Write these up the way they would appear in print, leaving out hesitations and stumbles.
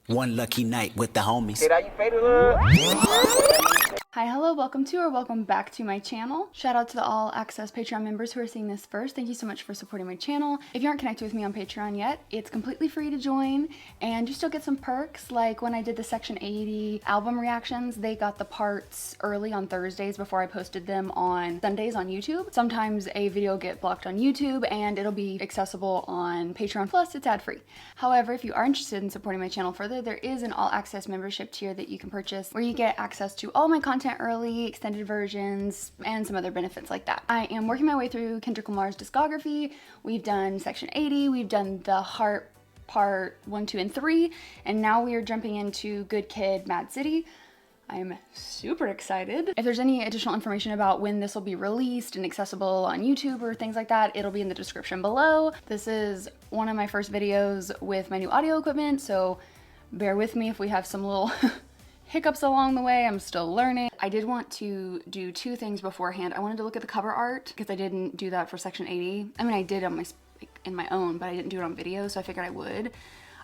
One lucky night with the homies. Hi, hello, welcome to or welcome back to my channel. Shout out to the all access Patreon members who are seeing this first. Thank you so much for supporting my channel. If you aren't connected with me on Patreon yet, it's completely free to join and you still get some perks. Like when I did the Section 80 album reactions, they got the parts early on Thursdays before I posted them on Sundays on YouTube. Sometimes a video will get blocked on YouTube and it'll be accessible on Patreon, plus it's ad free. However, if you are interested in supporting my channel further, there is an all access membership tier that you can purchase where you get access to all my content early, extended versions, and some other benefits like that. I am working my way through Kendrick Lamar's discography. We've done Section 80, we've done the Heart Part 1, 2, and 3, and now we are jumping into Good Kid, Mad City. I'm super excited. If there's any additional information about when this will be released and accessible on YouTube or things like that, it'll be in the description below. This is one of my first videos with my new audio equipment, so bear with me if we have some little hiccups along the way. I'm still learning. I did want to do two things beforehand. I wanted to look at the cover art because I didn't do that for Section 80. I mean, I did on my in my own, but I didn't do it on video, so I figured I would.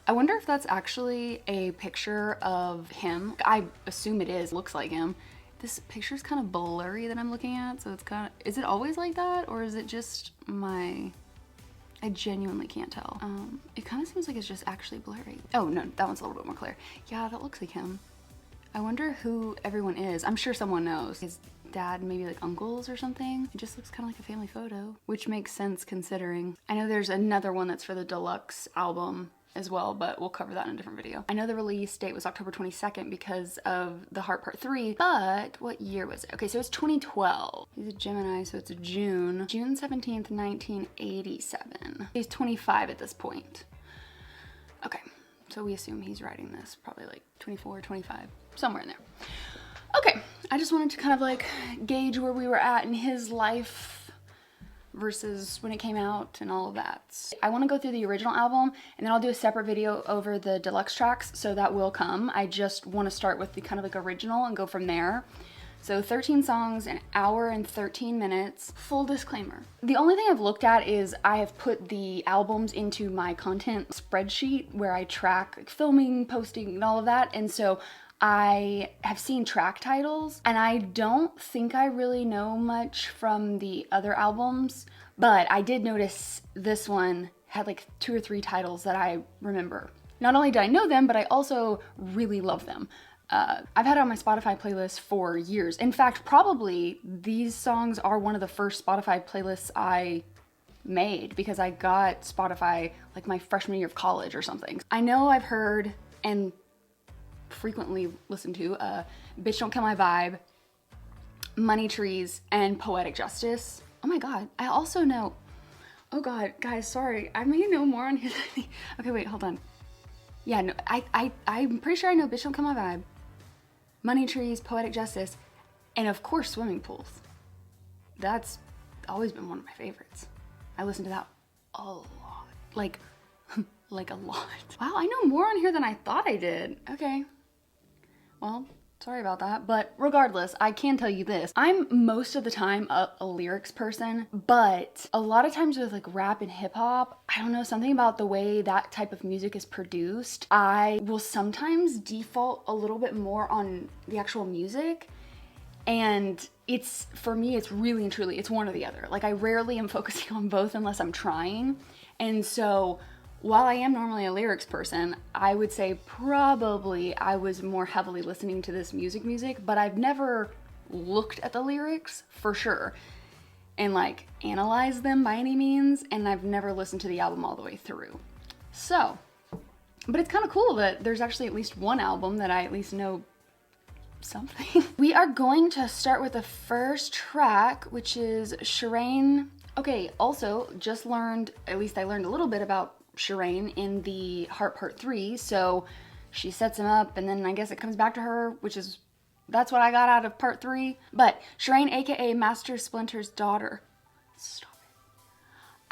I wonder if that's actually a picture of him. I assume it is. Looks like him. This picture's kind of blurry that I'm looking at, so it's kind of, is it always like that, or is it just my, I genuinely can't tell. It kind of seems like it's just actually blurry. Oh no, that one's a little bit more clear. Yeah, that looks like him. I wonder who everyone is. I'm sure someone knows. His dad, maybe like uncles or something. It just looks kind of like a family photo, which makes sense considering. I know there's another one that's for the deluxe album as well, but we'll cover that in a different video. I know the release date was October 22nd because of the Heart Part 3, but what year was it? Okay, so it's 2012. He's a Gemini, so it's June 17th, 1987. He's 25 at this point. Okay, so we assume he's writing this probably like 24, 25, somewhere in there. Okay, I just wanted to kind of like gauge where we were at in his life versus when it came out and all of that. I want to go through the original album and then I'll do a separate video over the deluxe tracks, so that will come. I just want to start with the kind of like original and go from there. So 13 songs, an hour and 13 minutes. Full disclaimer. The only thing I've looked at is I have put the albums into my content spreadsheet where I track like filming, posting, and all of that. And so I have seen track titles and I don't think I really know much from the other albums, but I did notice this one had like 2 or 3 titles that I remember. Not only did I know them, but I also really love them. I've had it on my Spotify playlist for years. In fact, probably these songs are one of the first Spotify playlists I made because I got Spotify like my freshman year of college or something. I know I've heard and frequently listened to Bitch Don't Kill My Vibe, Money Trees, and Poetic Justice. Oh my god, I also know, oh god, guys, sorry, I may know more on here than okay, wait, hold on. Yeah, no, I'm pretty sure I know Bitch Don't Kill My Vibe, Money Trees, Poetic Justice, and of course Swimming Pools. That's always been one of my favorites. I listen to that a lot, like a lot. Wow, I know more on here than I thought I did. Okay, well, sorry about that, but regardless, I can tell you this. I'm most of the time a lyrics person, but a lot of times with like rap and hip hop, I don't know, something about the way that type of music is produced, I will sometimes default a little bit more on the actual music. And it's, for me, it's really and truly, it's one or the other. Like I rarely am focusing on both unless I'm trying. And so while I am normally a lyrics person, I would say probably I was more heavily listening to this music, but I've never looked at the lyrics for sure and like analyzed them by any means, and I've never listened to the album all the way through. So, but it's kind of cool that there's actually at least one album that I at least know something. We are going to start with the first track, which is Sherane. Okay, also just learned, at least I learned a little bit about Sherane in the Heart Part 3, so she sets him up and then I guess it comes back to her, which is, that's what I got out of Part 3. But Sherane, aka Master Splinter's daughter. Stop it.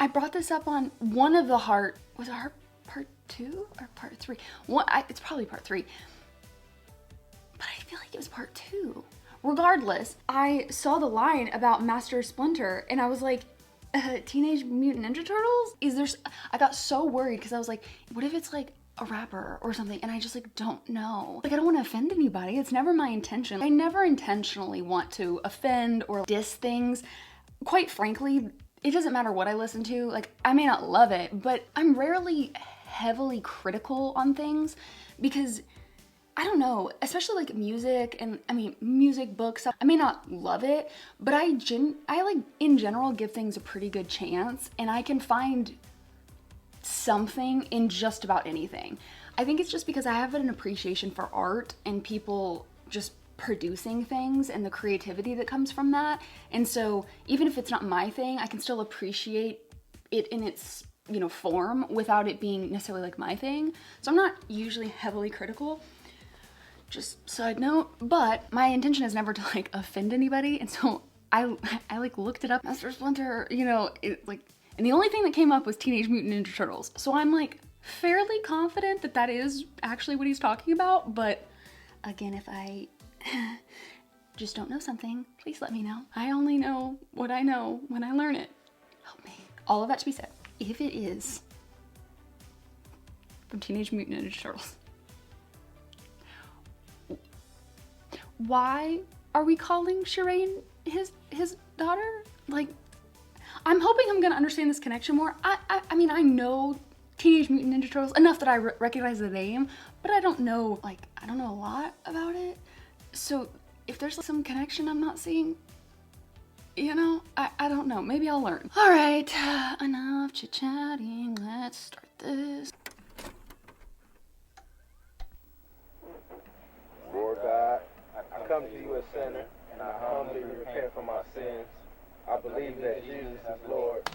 I brought this up on one of the Heart, was it Heart Part 2 or Part 3? It's probably Part 3, but I feel like it was Part 2. Regardless, I saw the line about Master Splinter and I was like, Teenage Mutant Ninja Turtles? I got so worried because I was like, what if it's like a rapper or something, and I just like don't know. Like, I don't want to offend anybody. It's never my intention. I never intentionally want to offend or diss things. Quite frankly, it doesn't matter what I listen to. Like, I may not love it, but I'm rarely heavily critical on things because I don't know, especially like music and music, books. I may not love it, but I like in general give things a pretty good chance, and I can find something in just about anything. I think it's just because I have an appreciation for art and people just producing things and the creativity that comes from that. And so even if it's not my thing, I can still appreciate it in its, you know, form without it being necessarily like my thing. So I'm not usually heavily critical. Just side note, but my intention is never to like offend anybody, and so I like looked it up. Master Splinter, you know, and the only thing that came up was Teenage Mutant Ninja Turtles. So I'm like fairly confident that that is actually what he's talking about. But again, if I just don't know something, please let me know. I only know what I know when I learn it. Help me. All of that to be said, if it is from Teenage Mutant Ninja Turtles, why are we calling Sherane his daughter? Like, I'm hoping I'm gonna understand this connection more. I mean, I know Teenage Mutant Ninja Turtles enough that I recognize the name, but I don't know, like, I don't know a lot about it. So if there's like, some connection I'm not seeing, you know, I don't know. Maybe I'll learn. All right, enough chit-chatting. Let's start this. Lord God, I come to you a sinner, and I humbly repent for my sins. I believe that Jesus is Lord.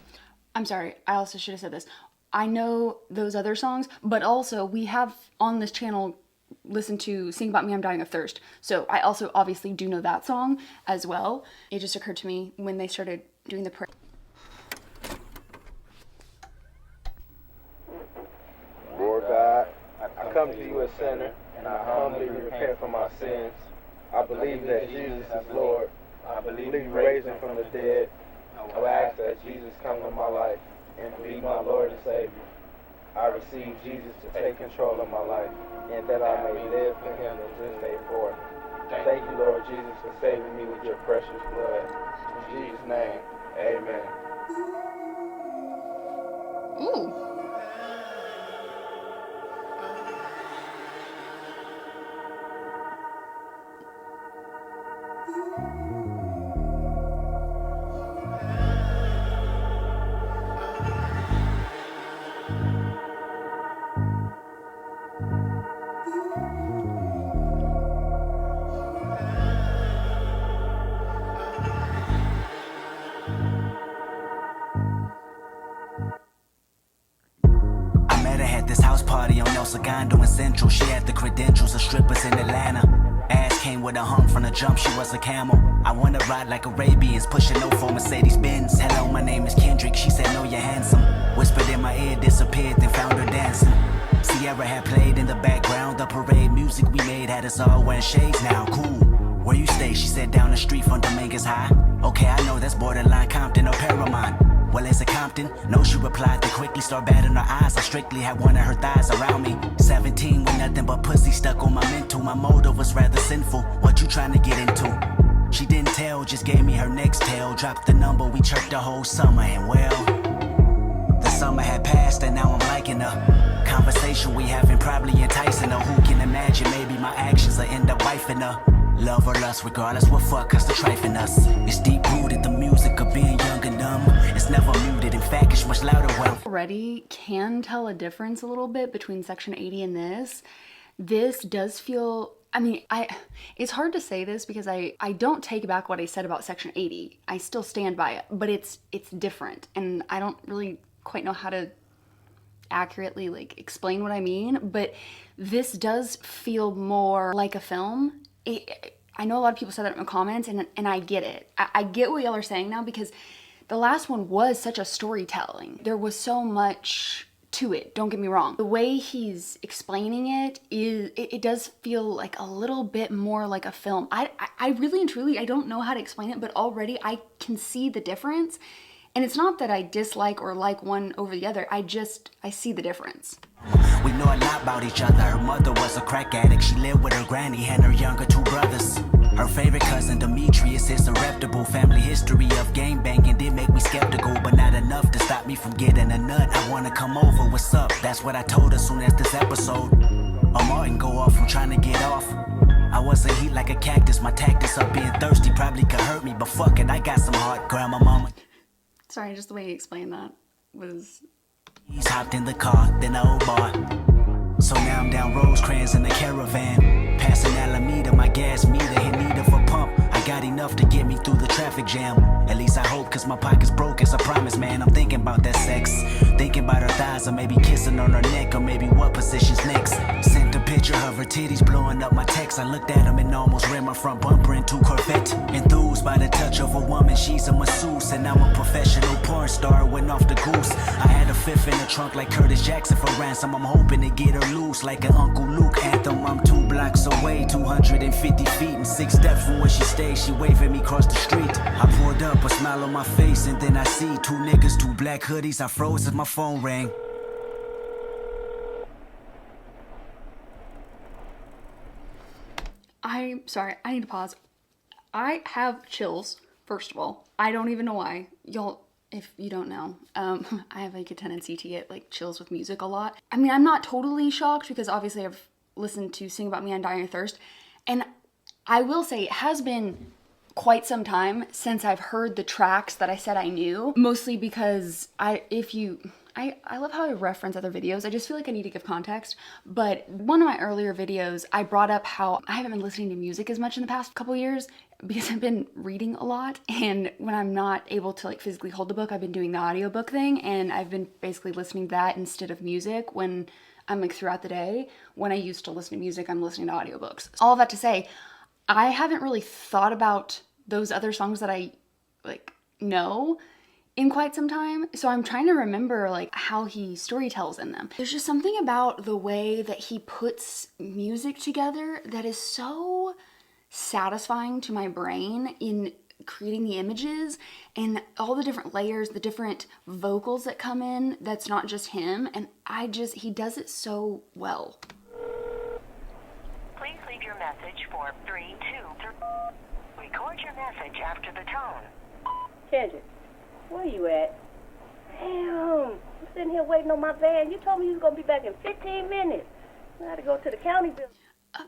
I'm sorry, I also should have said this. I know those other songs, but also we have on this channel listened to Sing About Me, I'm Dying of Thirst. So I also obviously do know that song as well. It just occurred to me when they started doing the prayer. Lord God, I come to you a sinner, and I humbly repent for my sins. I believe that Jesus is Lord. I believe you raised him from the dead. I ask that Jesus come into my life and be my Lord and Savior. I receive Jesus to take control of my life, and that I may live for him in this day forth. Thank you, Lord Jesus, for saving me with your precious blood. In Jesus' name, amen. Ooh. Party on El Segundo in Central. She had the credentials of strippers in Atlanta. Ass came with a hump from the jump, she was a camel. I wanna ride like Arabians, pushing no for Mercedes-Benz. Hello, my name is Kendrick, she said no, you're handsome. Whispered in my ear, disappeared, then found her dancing. Sierra had played in the background, the parade music we made had us all wearing shades now. Cool, where you stay? She said down the street from Dominguez High. Okay, I know that's borderline Compton or Paramount. Well, is it Compton? No, she replied, then quickly start batting her eyes. I strictly had one of her thighs around me. 17 with nothing but pussy stuck on my mental. My motive was rather sinful. What you trying to get into? She didn't tell, just gave me her next tale. Dropped the number, we chirped the whole summer, and well, the summer had passed and now I'm liking her. Conversation we having probably enticing her. Who can imagine maybe my actions will end up wifing her? Love or lust, regardless what fuck us to trifling us. It's deep rooted, the music of being young and dumb. It's never muted, in fact it's much louder when Already can tell a difference a little bit between Section 80 and this. This does feel, I mean, it's hard to say this because I don't take back what I said about Section 80. I still stand by it, but it's different, and I don't really quite know how to accurately like explain what I mean, but this does feel more like a film. I know a lot of people said that in the comments, and I get it. I get what y'all are saying now, because the last one was such a storytelling. There was so much to it, don't get me wrong. The way he's explaining it does feel like a little bit more like a film. I really and truly, I don't know how to explain it, but already I can see the difference. And it's not that I dislike or like one over the other. I see the difference. We know a lot about each other. Her mother was a crack addict. She lived with her granny and her younger two brothers. Her favorite cousin Demetrius is a reputable. Family history of game banging did make me skeptical, but not enough to stop me from getting a nut. I wanna come over, what's up? That's what I told her soon as this episode of Martin go off. I'm trying to get off. I wasn't heat like a cactus. My tactics of being thirsty probably could hurt me, but fuck it, I got some heart. Grandma, mama. Sorry, just the way he explained that was... He's hopped in the car, then the old bar. So now I'm down Rosecrans in the caravan, passing Alameda, my gas meter in need of a pump. I got enough to get me through the traffic jam. At least I hope, cause my pocket's broke as I promise, man. I'm thinking about that sex, thinking about her thighs, or maybe kissing on her neck, or maybe what position's next. Sent a picture of her titties blowing up my text. I looked at them and almost ran my front bumper into Corvette. Enthused by the touch of a woman, she's a masseuse, and I'm a professional porn star, went off the goose. I had a fifth in the trunk like Curtis Jackson for ransom. I'm hoping to get her loose like an Uncle Luke anthem. I'm 2 blocks away, 250 feet and 6 steps from where she stays. She waving me across the street. I pulled up, a smile on my face, and then I see 2 niggas, 2 black hoodies. I froze as my phone rang. I'm sorry, I need to pause. I have chills, first of all. I don't even know why. Y'all, if you don't know, I have like a tendency to get like chills with music a lot. I mean, I'm not totally shocked because obviously I've listened to Sing About Me on Dying of Thirst. And I will say it has been quite some time since I've heard the tracks that I said I knew. Mostly because I love how I reference other videos. I just feel like I need to give context. But one of my earlier videos, I brought up how I haven't been listening to music as much in the past couple years because I've been reading a lot. And when I'm not able to like physically hold the book, I've been doing the audiobook thing. And I've been basically listening to that instead of music when I'm like throughout the day. When I used to listen to music, I'm listening to audiobooks. All of that to say, I haven't really thought about those other songs that I like know in quite some time. So I'm trying to remember like how he storytells in them. There's just something about the way that he puts music together that is so satisfying to my brain in creating the images and all the different layers, the different vocals that come in. That's not just him. And he does it so well. Please leave your message for 323. Record your message after the tone. Kendrick, where you at? Damn, I'm sitting here waiting on my van. You told me you was going to be back in 15 minutes. I had to go to the county building.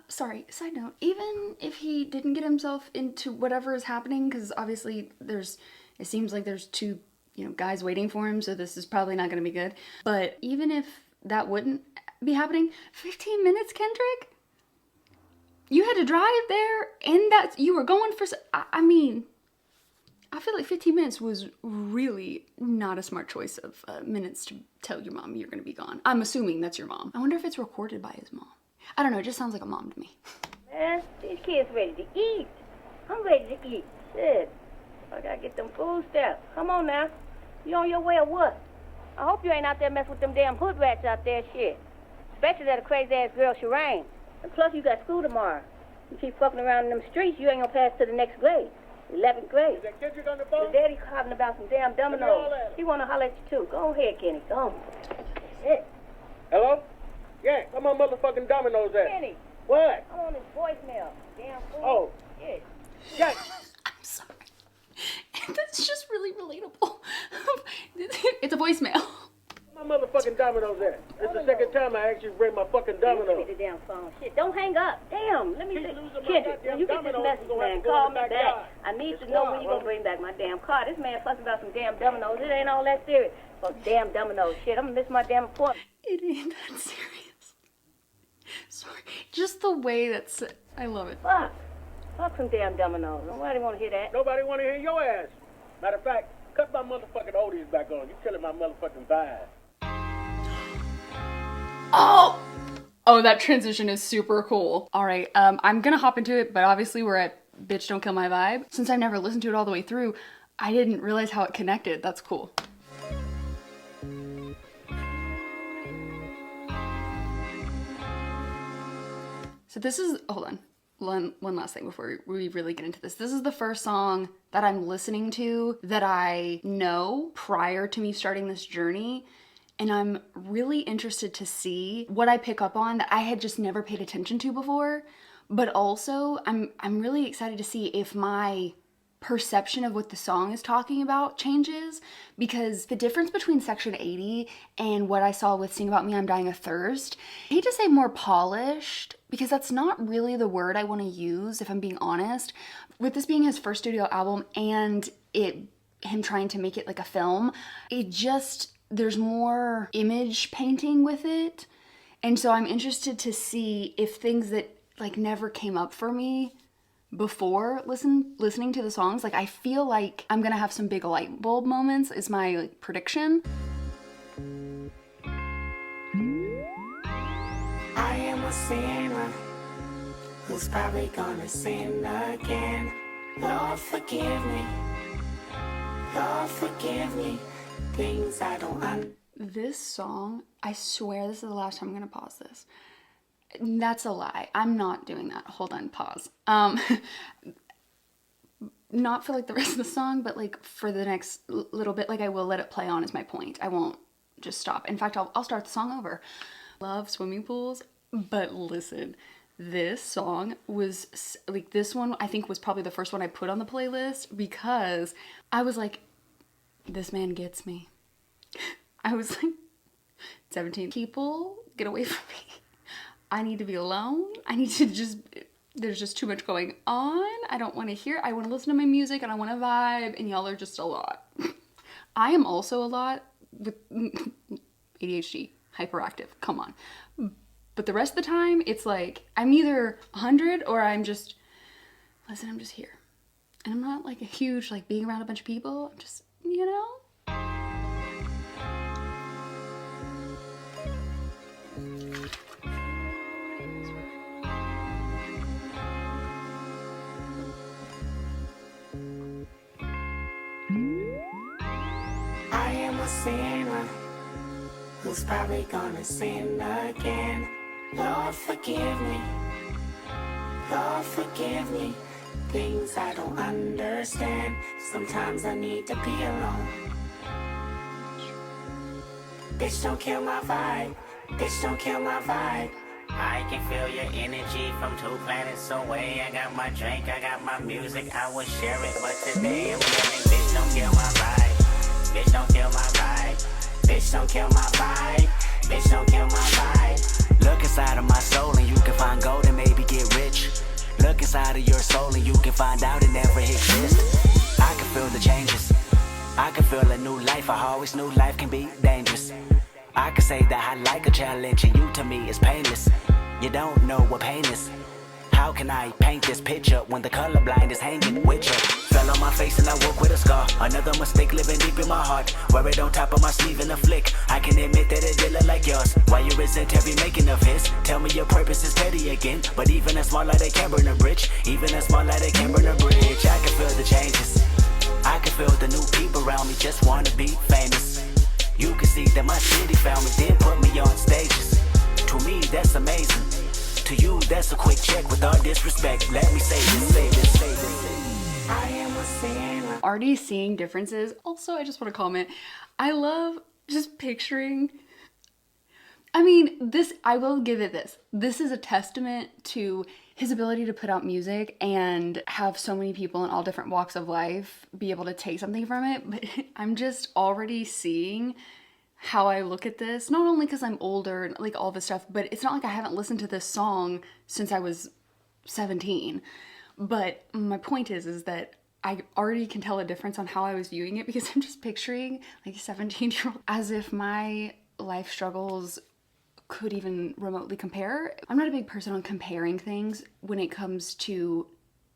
Sorry, side note, even if he didn't get himself into whatever is happening, because obviously it seems like there's 2, guys waiting for him, so this is probably not going to be good. But even if that wouldn't be happening, 15 minutes, Kendrick? You had to drive there, and you were going for, I mean, I feel like 15 minutes was really not a smart choice of minutes to tell your mom you're going to be gone. I'm assuming that's your mom. I wonder if it's recorded by his mom. I don't know, it just sounds like a mom to me. Man, these kids ready to eat. I'm ready to eat. Shit. I gotta get them food stamps. Come on now. You on your way or what? I hope you ain't out there messing with them damn hood rats out there, shit. Especially that crazy ass girl, Sherane. And plus you got school tomorrow. You keep fucking around in them streets, you ain't gonna pass to the next grade. 11th grade. Is that Kendrick on the phone? The daddy hollering about some damn dominoes. He wanna holler at you too. Go ahead, Kenny. Go on. Shit. Hello? Yeah, where my motherfucking dominoes at? Kenny. What? I'm on his voicemail. Damn fool. Oh. Shit. Yeah. I'm sorry. That's just really relatable. It's a voicemail. Where my motherfucking dominoes at? It's the second time I asked you to bring my fucking Give dominoes. me the damn phone. Shit, don't hang up. Damn, let me Keep see. losing my Kendrick, goddamn when you get this dominoes, message, you're gonna have man, to go call in me the back. backyard. I need It's to know quiet, when you're gonna bro. bring back my damn car. This man fussing about some damn dominoes. It ain't all that serious. Fuck damn dominoes. Shit, I'm gonna miss my damn appointment. It ain't that serious. Sorry. Just the way that's... I love it. Fuck. Fuck some damn dominoes. Nobody wanna hear that. Nobody want to hear your ass. Matter of fact, cut my motherfucking oldies back on. You killing my motherfucking vibe. Oh, that transition is super cool. All right, I'm gonna hop into it, but obviously we're at Bitch Don't Kill My Vibe. Since I never listened to it all the way through, I didn't realize how it connected. That's cool. So this is, hold on. One last thing before we really get into this. This is the first song that I'm listening to that I know prior to me starting this journey. and I'm really interested to see what I pick up on that I had just never paid attention to before. But also, I'm really excited to see if my perception of what the song is talking about changes, because the difference between Section 80 and what I saw with Sing About Me, I'm Dying of Thirst, I hate to say more polished, because that's not really the word I want to use if I'm being honest. With this being his first studio album and him trying to make it like a film, there's more image painting with it. And so I'm interested to see if things that like never came up for me before listening to the songs, like I feel like I'm gonna have some big light bulb moments is my like prediction. I am a sinner who's probably gonna sin again. Lord forgive me, Lord forgive me, things I don't This song, I swear this is the last time I'm gonna pause this. That's a lie. I'm not doing that. Hold on, pause. Not for like the rest of the song, but like for the next little bit, like I will let it play on is my point. I won't just stop. In fact, I'll start the song over. Love swimming pools, but listen, this song was like, this one I think was probably the first one I put on the playlist because I was like, this man gets me. I was like, 17 people, get away from me. I need to be alone. I need to there's just too much going on. I don't want to hear. I want to listen to my music and I want to vibe, and y'all are just a lot. I am also a lot with ADHD, hyperactive. Come on. But the rest of the time, it's like I'm either 100 or I'm just here. And I'm not like a huge, like being around a bunch of people. I'm just, you know? I am a sinner who's probably gonna sin again. Lord forgive me, Lord forgive me, things I don't understand. Sometimes I need to be alone. Bitch, don't kill my vibe, bitch, don't kill my vibe. I can feel your energy from 2 planets away. I got my drink, I got my music, I would share it, but today I'm yelling, bitch, don't kill my vibe. Bitch, don't kill my vibe. Bitch, don't kill my vibe. Bitch, don't kill my vibe. Look inside of my soul and you can find gold and maybe get rich. Look inside of your soul and you can find out it never exists. I can feel the changes. I can feel a new life. I always knew life can be dangerous. I can say that I like a challenge and you to me is painless. You don't know what pain is. How can I paint this picture when the colorblind is hanging with you? Fell on my face and I woke with a scar. Another mistake living deep in my heart. Wear it on top of my sleeve in a flick. I can admit that it did look like yours. Why you resent every making of his? Tell me your purpose is petty again. But even a small light, they can burn a bridge. Even a small light, they can burn a bridge. I can feel the changes. I can feel the new people around me just wanna be famous. You can see that my city found me, then put me on stages. To me, that's amazing. To you, that's a quick check with all disrespect. Let me say this, say this, say this. I am a sinner. Already seeing differences. Also, I just want to comment. I love just picturing. I mean, I will give it this. This is a testament to his ability to put out music and have so many people in all different walks of life be able to take something from it. But I'm just already seeing how I look at this, not only because I'm older and like all this stuff, but it's not like I haven't listened to this song since I was 17. But my point is that I already can tell a difference on how I was viewing it, because I'm just picturing like a 17-year-old as if my life struggles could even remotely compare. I'm not a big person on comparing things when it comes to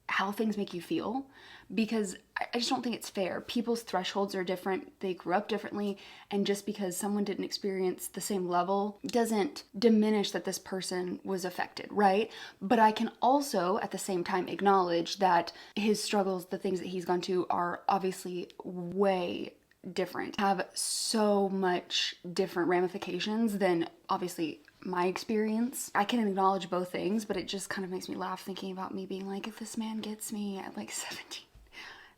how things make you feel, because I just don't think it's fair. People's thresholds are different. They grew up differently. And just because someone didn't experience the same level doesn't diminish that this person was affected, right? But I can also at the same time acknowledge that his struggles, the things that he's gone to, are obviously way different, have so much different ramifications than obviously my experience. I can acknowledge both things, but it just kind of makes me laugh thinking about me being like, if this man gets me at like 17,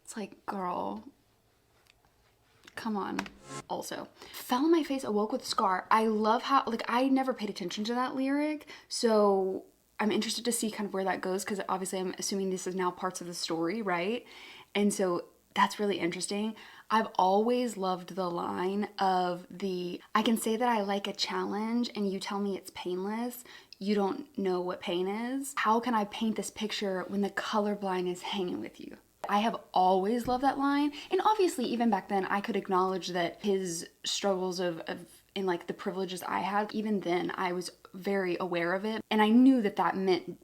it's like, girl, come on. Also, fell on my face, awoke with scar. I love how, like, I never paid attention to that lyric, so I'm interested to see kind of where that goes, because obviously I'm assuming this is now parts of the story, right? And so that's really interesting. I've always loved the line of I can say that I like a challenge and you tell me it's painless. You don't know what pain is. How can I paint this picture when the colorblind is hanging with you? I have always loved that line. And obviously even back then I could acknowledge that his struggles in like the privileges I had, even then I was very aware of it. And I knew that that meant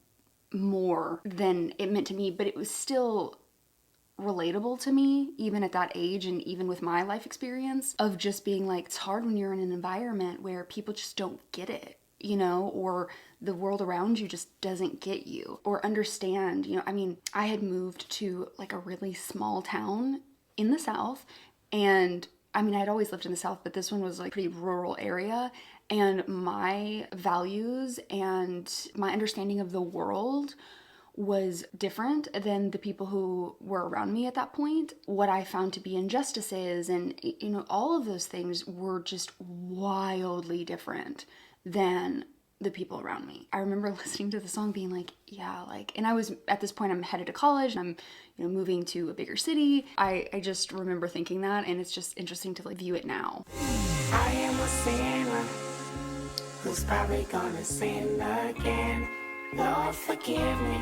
more than it meant to me, but it was still relatable to me even at that age, and even with my life experience of just being like, it's hard when you're in an environment where people just don't get it, you know, or the world around you just doesn't get you or understand, you know. I mean, I had moved to like a really small town in the South, and I mean, I'd always lived in the South, but this one was like a pretty rural area, and my values and my understanding of the world was different than the people who were around me at that point. What I found to be injustices and, you know, all of those things were just wildly different than the people around me. I remember listening to the song being like, yeah, like, and I was, at this point I'm headed to college and I'm, you know, moving to a bigger city. I just remember thinking that, and it's just interesting to like view it now. I am a sinner who's probably gonna sin again. Lord, forgive me.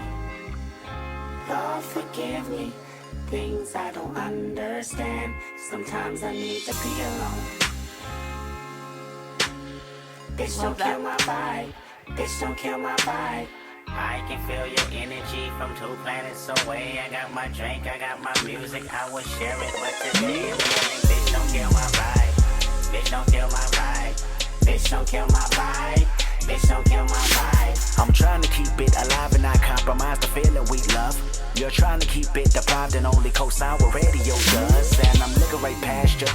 Lord, forgive me. Things I don't understand. Sometimes I need to be alone. Bitch, don't kill my vibe. Bitch, don't kill my vibe. I can feel your energy from 2 planets away. I got my drink, I got my music, I will share it, but today I'm feeling, bitch, don't kill my vibe. Bitch, don't kill my vibe. Bitch, don't kill my vibe. Bitch, don't kill my vibe. I'm trying to keep it alive and not compromise the feeling we love. You're trying to keep it deprived and only co-sign what radio does. And I'm looking right past you.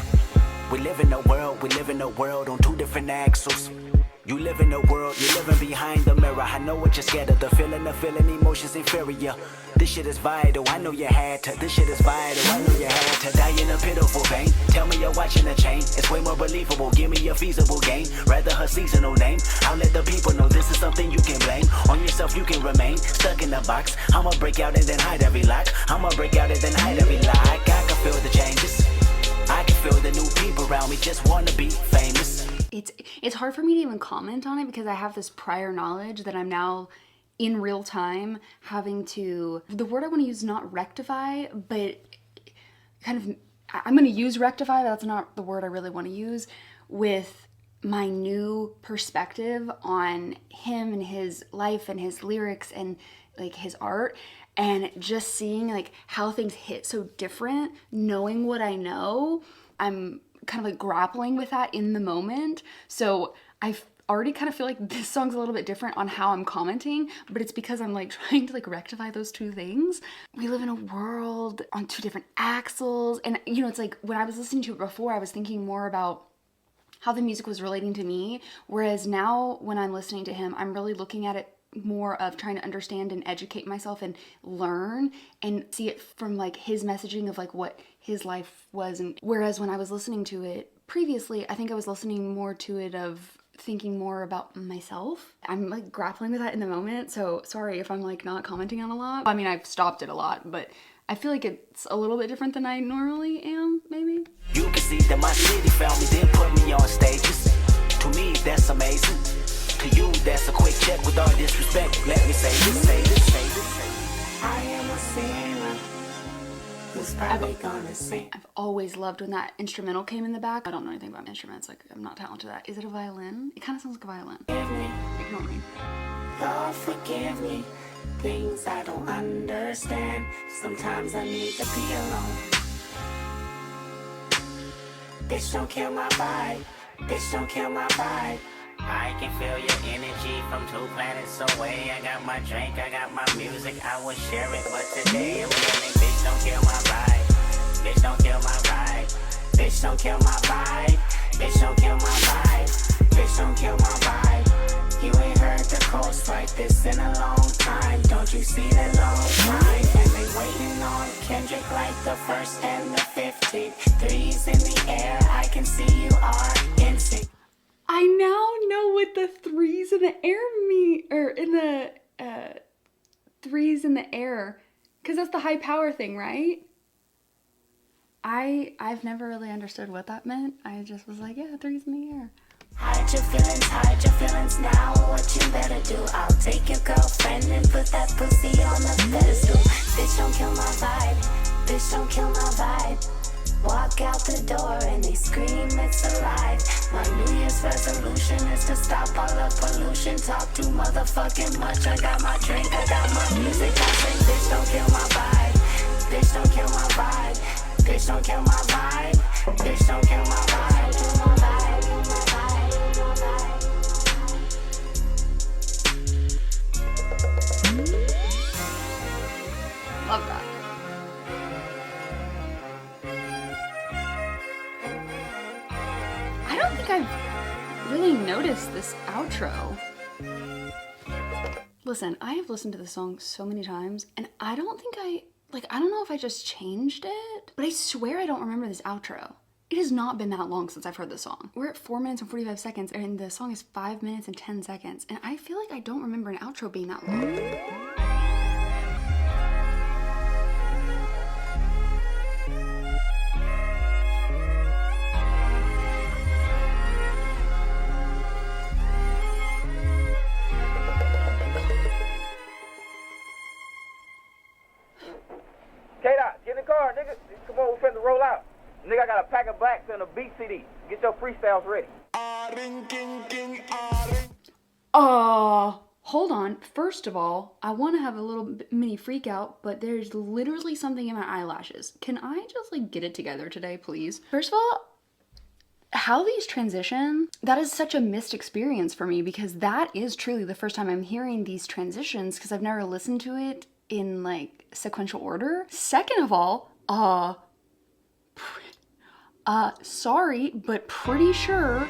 We live in a world on 2 different axles. You live in a world, you're living behind the mirror. I know what you're scared of, the feeling emotions inferior. This shit is vital, I know you had to. This shit is vital, I know you had to. Die in a pitiful pain, tell me you're watching a chain. It's way more believable, give me a feasible game. Rather her seasonal name, I'll let the people know this is something you can blame. On yourself you can remain, stuck in a box. I'ma break out and then hide every lock. I'ma break out and then hide every lock. I can feel the changes, I can feel the new people around me just wanna be famous. It's hard for me to even comment on it because I have this prior knowledge that I'm now in real time having to, the word I want to use is not rectify, but kind of, I'm going to use rectify, but that's not the word I really want to use, with my new perspective on him and his life and his lyrics and like his art, and just seeing like how things hit so different, knowing what I know. I'm kind of like grappling with that in the moment. So I already kind of feel like this song's a little bit different on how I'm commenting, but it's because I'm like trying to like rectify those 2 things. We live in a world on 2 different axles. And you know, it's like when I was listening to it before, I was thinking more about how the music was relating to me. Whereas now when I'm listening to him, I'm really looking at it more of trying to understand and educate myself and learn and see it from like his messaging of like what his life was. And whereas when I was listening to it previously, I think I was listening more to it of thinking more about myself. I'm like grappling with that in the moment, so sorry if I'm like not commenting on a lot. I mean, I've stopped it a lot, but I feel like it's a little bit different than I normally am, maybe. You can see that my city found me, then put me on stages. To me, that's amazing. To you, that's a quick check with all disrespect. Let me say this. I am a sinner who's probably gonna sing. I've always loved when that instrumental came in the back. I don't know anything about instruments, like I'm not talented at that. Is it a violin? It kind of sounds like a violin. Forgive me. Ignore me. Lord, forgive me. Things I don't understand. Sometimes I need to be alone. Bitch, don't kill my vibe. Bitch, don't kill my vibe. I can feel your energy from 2 planets away. I got my drink, I got my music, I will share it, but today I'm feeling, bitch, don't kill my vibe. Bitch, don't kill my vibe. Bitch, don't kill my vibe. Bitch, don't kill my vibe. Bitch, don't kill my vibe. You ain't heard the coast like this in a long time. Don't you see that long line? And they waiting on Kendrick like the 1st and the 15th. Threes in the air, I can see you are in sync. I now know what the threes in the air mean, or in the threes in the air, because that's the high power thing, right? I've never really understood what that meant. I just was like, yeah, threes in the air. Hide your feelings now. What you better do? I'll take your girlfriend and put that pussy on the pedestal. Bitch, don't kill my vibe. Bitch, don't kill my vibe. Walk out the door and they scream it's alive. My New Year's resolution is to stop all the pollution. Talk too motherfucking much. I got my drink, I got my music. I sing, bitch, don't kill my vibe. Bitch, don't kill my vibe. Bitch, don't kill my vibe. Bitch, don't kill my vibe. Kill my vibe. Kill my vibe. Kill my vibe. Love that. I don't think I've really noticed this outro. Listen, I have listened to this song so many times, and I don't think I don't know if I just changed it, but I swear I don't remember this outro. It has not been that long since I've heard this song. We're at 4 minutes and 45 seconds, and the song is 5 minutes and 10 seconds, and I feel like I don't remember an outro being that long. K-Dot, get in the car, nigga. Come on, we finna roll out. Nigga, I got a pack of blacks and a beat CD. Get your freestyles ready. Hold on. First of all, I want to have a little mini freak out, but there's literally something in my eyelashes. Can I just like get it together today, please? First of all, how these transition, that is such a missed experience for me, because that is truly the first time I'm hearing these transitions, because I've never listened to it in like sequential order. Second of all, sorry, but pretty sure.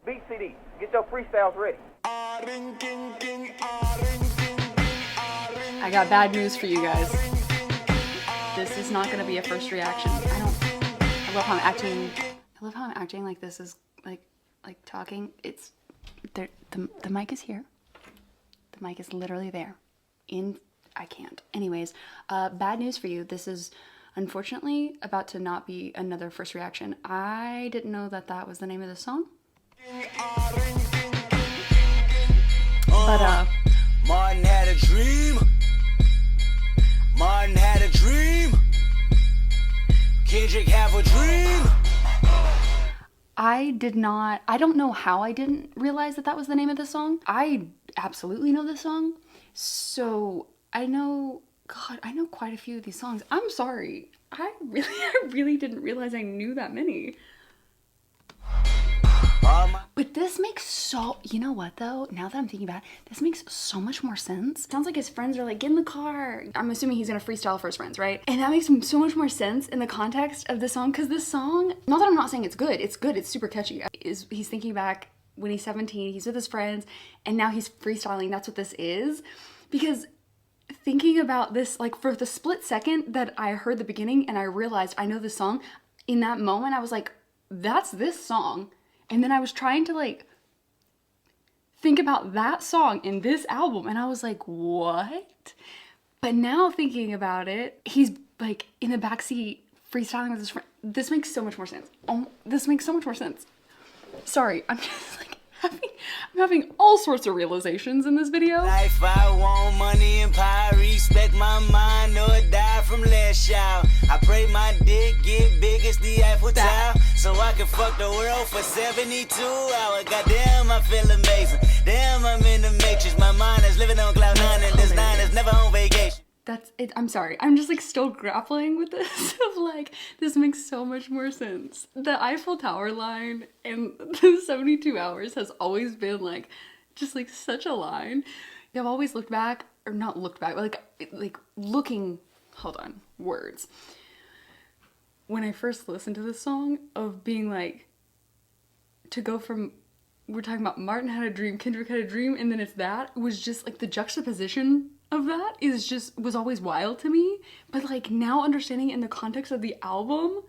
Beat CD. Get your freestyles ready. I got bad news for you guys. This is not gonna be a first reaction. I love how I'm acting like this is like talking. It's there. The mic is here. The mic is literally there. I can't. Anyways, bad news for you. This is unfortunately about to not be another first reaction. I didn't know that that was the name of the song. But Martin had a dream. Martin had a dream. Kendrick have a dream. I don't know how I didn't realize that that was the name of the song. I absolutely know this song. So I know quite a few of these songs. I'm sorry. I really didn't realize I knew that many. But this makes you know what though? Now that I'm thinking about it, this makes so much more sense. It sounds like his friends are like, get in the car. I'm assuming he's gonna freestyle for his friends, right? And that makes so much more sense in the context of the song, because this song, not that I'm not saying it's good, it's super catchy. He's thinking back when he's 17, he's with his friends, and now he's freestyling. That's what this is. Because thinking about this, like for the split second that I heard the beginning and I realized I know this song, in that moment I was like, that's this song. And then I was trying to like think about that song in this album, and I was like, what? But now thinking about it, he's like in the backseat freestyling with his friend. This makes so much more sense. Oh, this makes so much more sense. Sorry, I'm just like I'm having all sorts of realizations in this video. Life, I want money and power, respect my mind or die from less child. I pray my dick get big as the Eiffel Tower, so I can fuck the world for 72 hours. Goddamn, I feel amazing. Damn, I'm in the matrix. My mind is living on cloud nine, and this nine is never on vacation. That's it. I'm sorry. I'm just like still grappling with this of like, this makes so much more sense. The Eiffel Tower line and the 72 hours has always been like, just like such a line. I've always looked back, or not looked back, but like looking, hold on, words. When I first listened to this song, of being like, to go from, we're talking about Martin had a dream, Kendrick had a dream, and then it's that, it was just like the juxtaposition of that was always wild to me, but like now understanding it in the context of the album,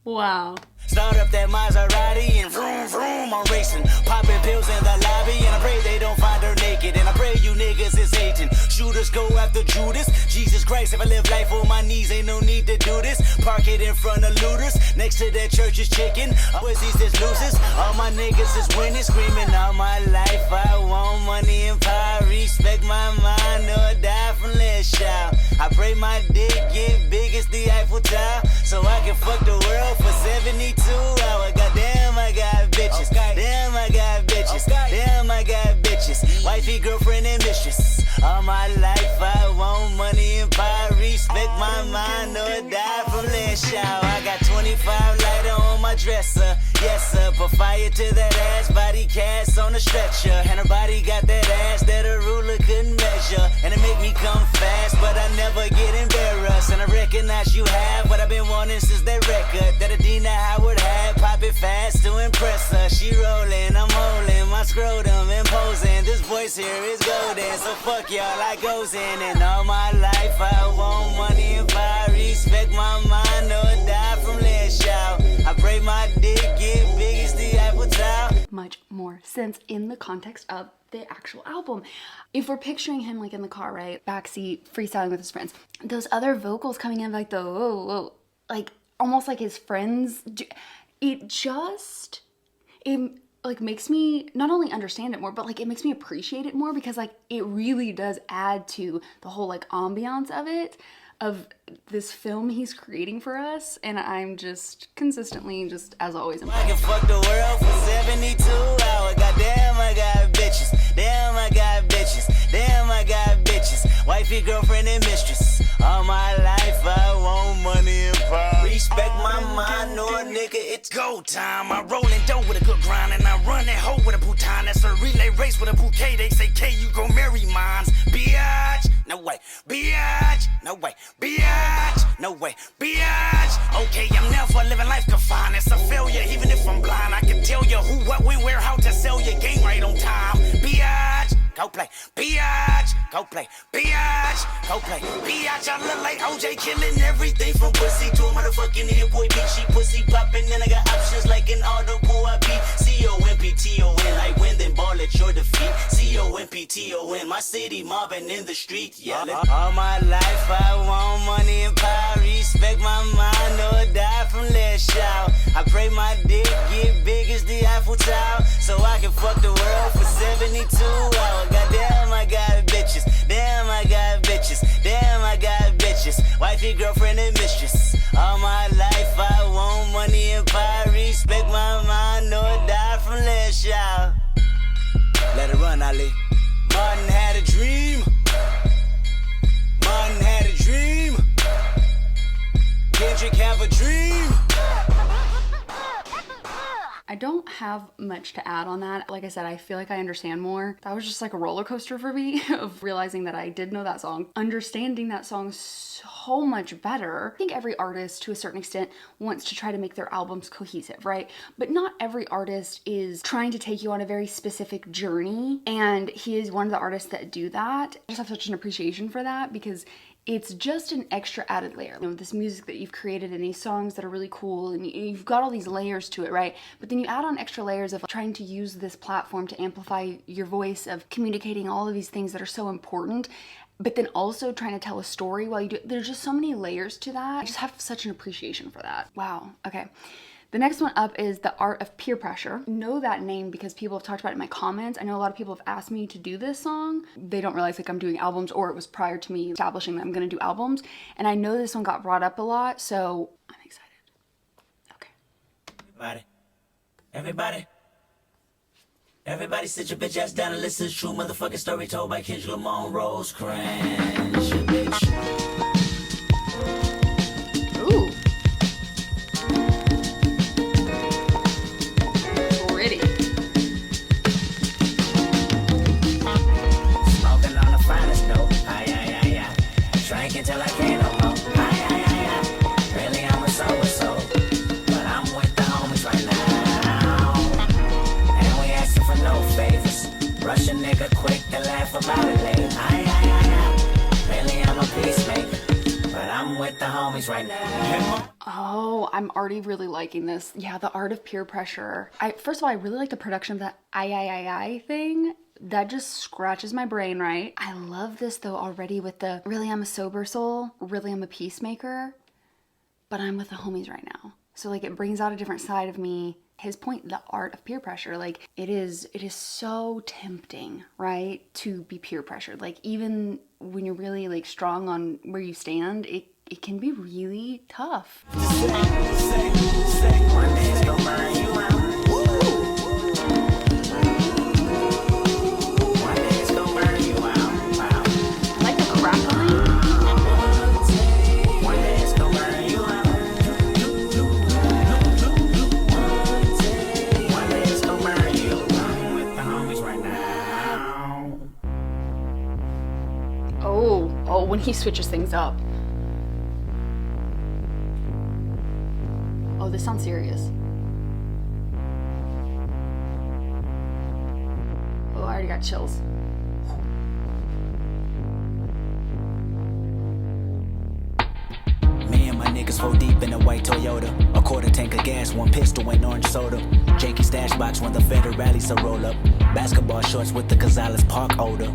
wow. Start up that Maserati and vroom vroom I'm racing, popping pills in the lobby, and I pray they don't find her naked, and I pray you niggas is hating. Shooters go after Judas. Jesus Christ, if I live life on my knees, ain't no need to do this. Park it in front of looters. Next to that church is chicken. Pussies that's losers. All my niggas is winning, screaming all my life. I want money and power, respect my mind, or die from less shout. I pray my dick get big as the Eiffel Tower, so I can fuck the world for 72 hours. Goddamn, I got bitches. Damn, I got bitches. Damn, I got bitches. Wifey, girlfriend, and mistress. All my life I want money and power, respect my mind, or die from less shower. I got 25 lighter on my dresser. Yes, sir. Put fire to that ass, body cast on a stretcher. And her body got that ass that a ruler couldn't measure. And it make me come fast, but I never get embarrassed. And I recognize you have what I've been wanting since that record that Adina Howard had. Pop it fast to impress her. She rolling, I'm holding my scrotum, imposing. This voice here is golden, so fuck y'all, I goes in. And all my life I want money and power, respect my mind, or die from less shout. I pray my dick get big as the Eiffel Tower. Much more sense in the context of the actual album. If we're picturing him like in the car, right, backseat, freestyling with his friends, those other vocals coming in like the whoa, whoa, like almost like his friends, it like makes me not only understand it more, but like it makes me appreciate it more, because like it really does add to the whole like ambiance of it, of this film he's creating for us. And I'm just consistently, just as always, I can fuck the world for 72 hours. Goddamn, I got bitches. Damn, I got bitches. Damn, I got bitches. Wifey, girlfriend, and mistress. All my life I want money and power. Respect my mind, or nigga, it's go time. I roll in dough with a good grind, and I run that hoe with a bouton. That's a relay race with a bouquet. They say, K, you gon' marry mines. Biatch, no way. Biatch, no way. Biatch, no way. Biatch. Okay, I'm never living life confined. It's a failure, even if I'm blind. I can tell you who, what, when, where, how to sell your game right on time. Biatch, go play. Biatch, go play. Biatch, go play. Biatch, I look like OJ, killing everything from pussy to a motherfucking hit boy beat. She pussy popping, and I got options like an audible. I beat COMPTON, like win then ball at your defeat. COMPTON, my city mobbing in the street. Yeah, all my life I want money and power, respect my mind, or die from less shout. I pray my dick get big as the Eiffel Tower, so I can fuck the world for 72 hours. Goddamn, I got bitches. Damn, I got bitches. Damn, I got bitches. Wifey, girlfriend, and mistress. All my life I want money and power, respect my mind, or die from less shout. Let it run, Ali. Martin had a dream. Martin had a dream. Kendrick have a dream. I don't have much to add on that. Like I said, I feel like I understand more. That was just like a roller coaster for me of realizing that I did know that song, understanding that song so much better. I think every artist to a certain extent wants to try to make their albums cohesive, right? But not every artist is trying to take you on a very specific journey, and he is one of the artists that do that. I just have such an appreciation for that, because it's just an extra added layer. You know, this music that you've created and these songs that are really cool, and you've got all these layers to it, right? But then you add on extra layers of trying to use this platform to amplify your voice, of communicating all of these things that are so important, but then also trying to tell a story while you do it. There's just so many layers to that. I just have such an appreciation for that. Wow, okay. The next one up is The Art of Peer Pressure. I know that name because people have talked about it in my comments. I know a lot of people have asked me to do this song. They don't realize like I'm doing albums, or it was prior to me establishing that I'm gonna do albums. And I know this one got brought up a lot, so I'm excited. Okay. Everybody sit your bitch ass down and listen to true motherfucking story told by Kendrick Lamar, Rose Cranch, bitch. Ooh. Pretty. Smoking on the finest note, aye. Drinking till I can't no more, aye. Really I'm a so-and-so, but I'm with the homies right now. And we asking for no favors, rush a nigga quick. quick to laugh about it later. I. Really, I'm a peacemaker, but I'm with the homies right now. Oh, I'm already really liking this. Yeah, the art of peer pressure. First of all, I really like the production of that I thing. That just scratches my brain, right? I love this though already with the really I'm a sober soul, really I'm a peacemaker, but I'm with the homies right now. So like it brings out a different side of me. His point, the art of peer pressure, like it is so tempting, right? To be peer pressured. Like even when you're really like strong on where you stand, it can be really tough. Oh, when he switches things up. Oh, this sounds serious. Oh, I already got chills. Me and my niggas 4 deep in a white Toyota. A quarter tank of gas, 1 pistol and orange soda. Janky stash box when the federales a roll up. Basketball shorts with the Gonzalez Park odor.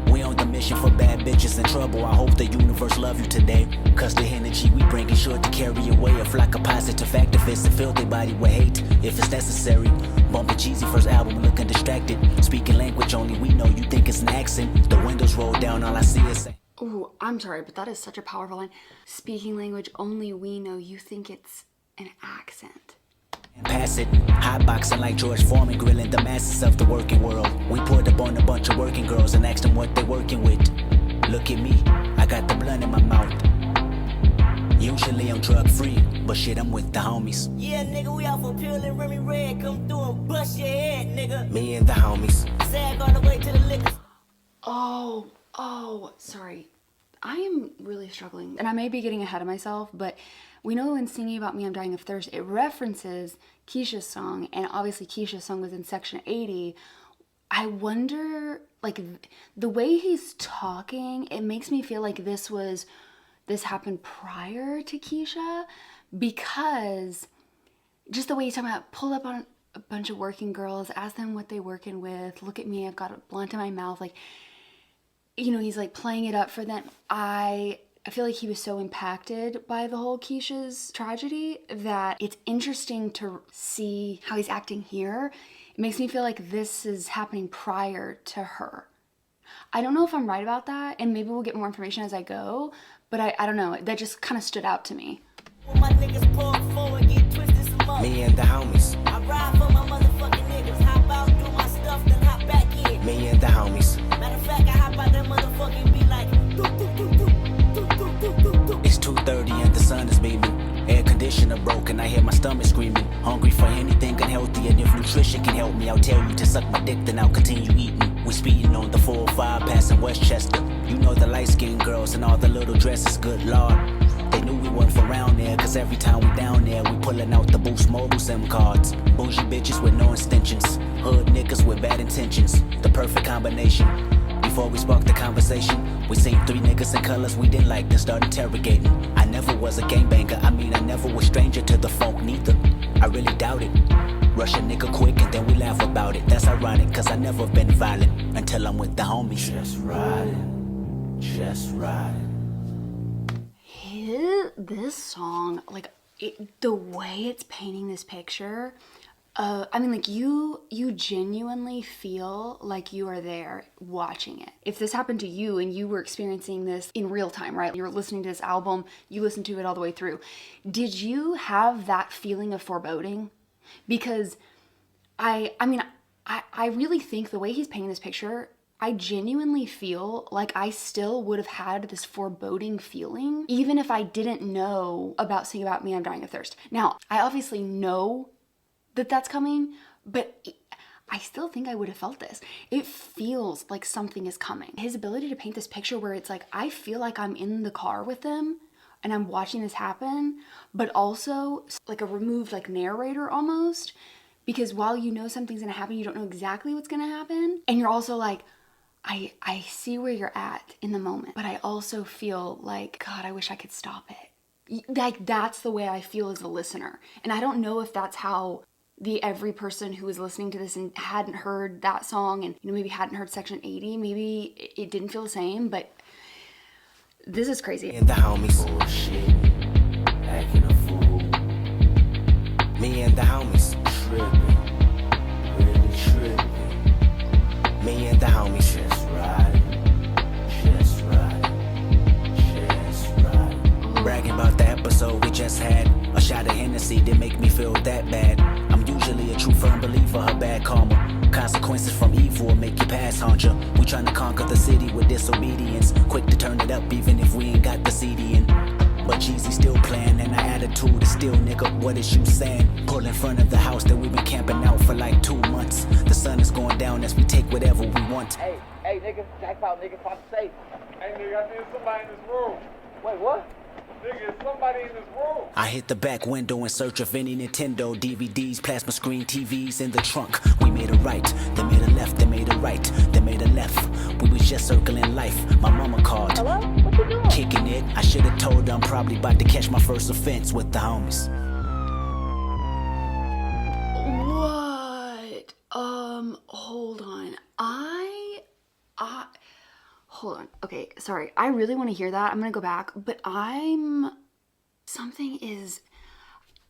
We on the mission for bad bitches in trouble. I hope the universe love you today. Cause the energy we bring is sure to carry away a flock of positive activists and fill their body with hate if it's necessary. Bumping cheesy first album looking distracted. Speaking language only we know, you think it's an accent. The windows roll down, all I see is say. Ooh, I'm sorry, but that is such a powerful line. Speaking language only we know, you think it's an accent. Pass it, hotboxing like George Foreman, grilling the masses of the working world. We pulled up on a bunch of working girls and asked them what they working with. Look at me, I got the blunt in my mouth. Usually I'm drug free, but shit, I'm with the homies. Yeah, nigga, we out for Pure and Remy Red. Come through and bust your head, nigga. Me and the homies. Sag all the way to the liquor. Oh, sorry. I am really struggling, and I may be getting ahead of myself, but we know in singing about Me, I'm Dying of Thirst, it references Keisha's song, and obviously Keisha's song was in Section 80. I wonder, like, the way he's talking, it makes me feel like this happened prior to Keisha, because just the way he's talking about pull up on a bunch of working girls, ask them what they working with, look at me, I've got a blunt in my mouth, like, you know, he's like playing it up for them. I feel like he was so impacted by the whole Keisha's tragedy that it's interesting to see how he's acting here. It makes me feel like this is happening prior to her. I don't know if I'm right about that, and maybe we'll get more information as I go, but I don't know. That just kind of stood out to me. My niggas pull forward, get twisted some up. Me and the homies. I ride for my motherfucking niggas. Hop out, do my stuff, then hop back in. Me and the homies. Matter of fact, I hop out that motherfucking be like, It's 2:30 and the sun is beaming. Air conditioner broken, I hear my stomach screaming. Hungry for anything unhealthy, and if nutrition can help me, I'll tell you to suck my dick, then I'll continue eating. We're speeding on the 405 passing Westchester. You know the light-skinned girls and all the little dresses, good lord. They knew we weren't from around there, cause every time we down there, we pulling out the Boost Mobile SIM cards. Bougie bitches with no extensions, hood niggas with bad intentions. The perfect combination. Before we sparked the conversation, we seen 3 niggas in colors we didn't like, then start interrogating. I never was a gangbanger, I mean I never was stranger to the funk neither. I really doubt it. Rush a nigga quick and then we laugh about it. That's ironic, cause I never been violent until I'm with the homies. Just riding, just riding. This song, like, the way it's painting this picture, I mean, like, you genuinely feel like you are there watching it. If this happened to you and you were experiencing this in real time, right? You were listening to this album, you listened to it all the way through. Did you have that feeling of foreboding? Because I really think the way he's painting this picture, I genuinely feel like I still would have had this foreboding feeling, even if I didn't know about Sing About Me, I'm Dying of Thirst. Now, I obviously know that that's coming, but I still think I would have felt this. It feels like something is coming. His ability to paint this picture where it's like, I feel like I'm in the car with them and I'm watching this happen, but also like a removed like narrator almost, because while you know something's gonna happen, you don't know exactly what's gonna happen. And you're also like, I see where you're at in the moment, but I also feel like, God, I wish I could stop it. Like, that's the way I feel as a listener. And I don't know if that's how every person who was listening to this and hadn't heard that song and, you know, maybe hadn't heard Section 80, maybe it didn't feel the same, but this is crazy. And the homies bullshit, acting a fool. Me and the homies tripping, really tripping. Me and the homies just riding, just riding, just riding. Bragging about the episode we just had. A shot of Hennessy didn't make me feel that bad. I'm usually a true firm believer of bad karma. Consequences from evil will make you pass on ya. We tryna conquer the city with disobedience. Quick to turn it up even if we ain't got the CD in. But Jeezy still playing and our attitude is still, nigga, what is you saying? Pull in front of the house that we've been camping out for like 2 months. The sun is going down as we take whatever we want. Hey, nigga, jackpot, nigga, find safe. Hey, nigga, I think somebody in this room. Wait, what? Nigga, somebody in this room. I hit the back window in search of any Nintendo DVDs, plasma screen TVs in the trunk. We made a right, they made a left, they made a right, they made a left. We was just circling life. My mama called. Hello? What you doing? Kicking it. I should have told her I'm probably about to catch my first offense with the homies. What? Hold on. Hold on. Okay, sorry. I really want to hear that. I'm gonna go back, but something is,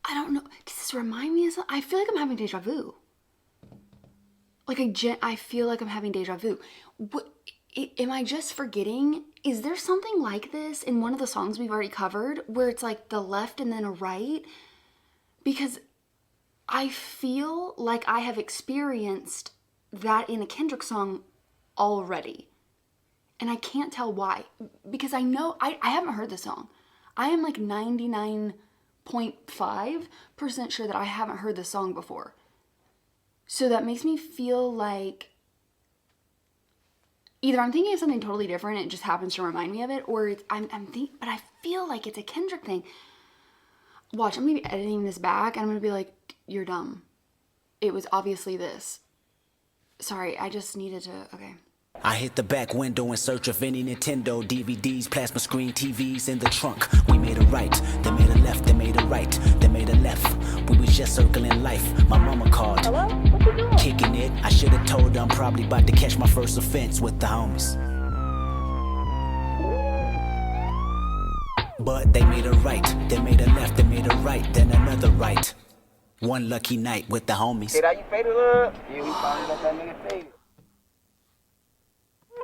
I don't know. Does this remind me of something? I feel like I'm having deja vu. Like I feel like I'm having deja vu. What? Am I just forgetting? Is there something like this in one of the songs we've already covered where it's like the left and then a right? Because I feel like I have experienced that in a Kendrick song already. And I can't tell why. Because I know, I haven't heard the song. I am like 99.5% sure that I haven't heard the song before. So that makes me feel like either I'm thinking of something totally different and it just happens to remind me of it, or I'm thinking, but I feel like it's a Kendrick thing. Watch, I'm gonna be editing this back and I'm gonna be like, you're dumb. It was obviously this. Sorry, I just needed to, okay. I hit the back window in search of any Nintendo DVDs, plasma screen TVs in the trunk. We made a right, they made a left, they made a right, they made a left. We was just circling life. My mama called. Hello? What you doing? Kicking it. I should have told her I'm probably about to catch my first offense with the homies. But they made a right, they made a left, they made a right, then another right. One lucky night with the homies. Hey, that you faded up? Yeah, we finally got that nigga faded.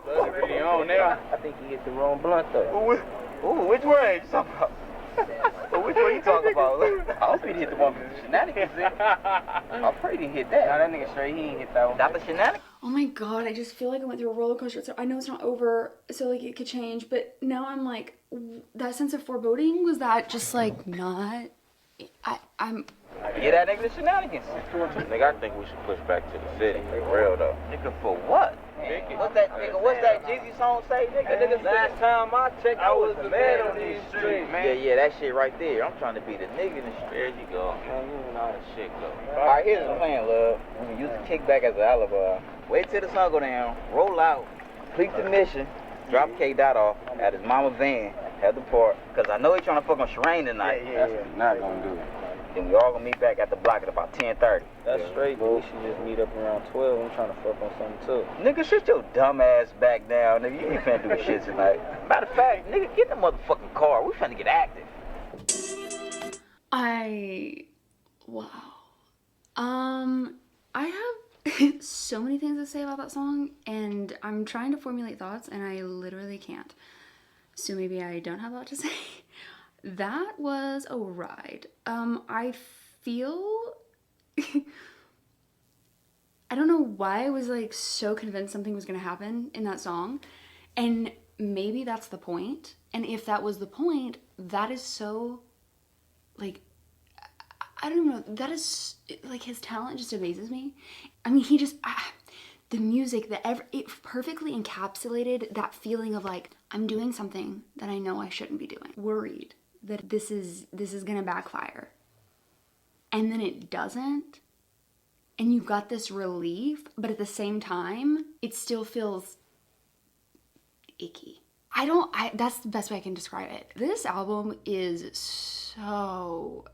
Really on now. I think he hit the wrong blunt though. Ooh, which way you talking about? Which way you talking about? I hope he hit the one with the shenanigans in. I'm afraid he hit that. Nah, that nigga straight, he ain't hit that one. That the shenanigans? Oh my God, I just feel like I went through a roller coaster. So I know it's not over, so like it could change, but now I'm like, that sense of foreboding, was that just like not, I'm. Get that nigga the shenanigans. Nigga, I think we should push back to the city. For real though. Nigga, for what? What's that Jeezy song say, nigga? Last time I checked, I was the man on these streets, man. Yeah, that shit right there. I'm trying to be the nigga in the street. There you go. Man, you know how the shit go. Alright, here's the plan, love. We're gonna use the kickback as an alibi. Wait till the sun go down, roll out, complete the mission, drop K-Dot off at his mama's van, head the park. Cause I know he's trying to fuck on Sherane tonight. Yeah. Not gonna do it. Then we all gonna meet back at the block at about 10:30. That's straight, but we should just meet up around 12. I'm trying to fuck on something too. Nigga, shut your dumb ass back down, nigga. You ain't finna do shit tonight. Matter of fact, nigga, get the motherfucking car. We finna get active. Wow. I have so many things to say about that song, and I'm trying to formulate thoughts, and I literally can't. So maybe I don't have a lot to say. That was a ride. I feel, I don't know why I was like so convinced something was gonna happen in that song, and maybe that's the point. And if that was the point, that is so, like, I don't know, that is, like, his talent just amazes me. I mean, he just, the music, it perfectly encapsulated that feeling of like, I'm doing something that I know I shouldn't be doing. Worried that this is gonna backfire. And then it doesn't. And you've got this relief, but at the same time, it still feels icky. That's the best way I can describe it. This album is so,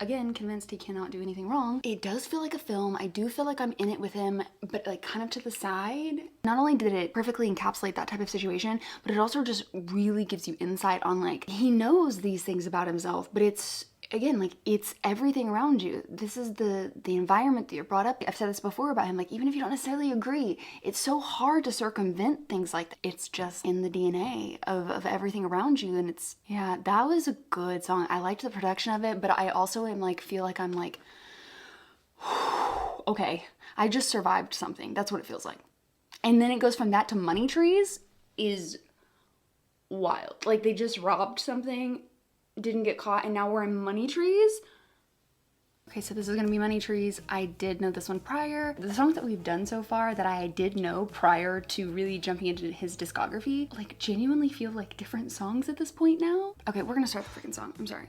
again, convinced he cannot do anything wrong. It does feel like a film. I do feel like I'm in it with him, but like kind of to the side. Not only did it perfectly encapsulate that type of situation, but it also just really gives you insight on like, he knows these things about himself, but it's, again, like it's everything around you. This is the environment that you're brought up. I've said this before about him, like even if you don't necessarily agree, it's so hard to circumvent things like that. It's just in the DNA of everything around you. And it's, yeah, that was a good song. I liked the production of it, but I also am like, feel like I'm like, okay, I just survived something. That's what it feels like. And then it goes from that to Money Trees is wild. Like they just robbed something, didn't get caught, and now we're in Money Trees. Okay, so this is gonna be Money Trees. I did know this one prior. The songs that we've done so far that I did know prior to really jumping into his discography, like genuinely feel like different songs at this point now. Okay, we're gonna start the freaking song. I'm sorry.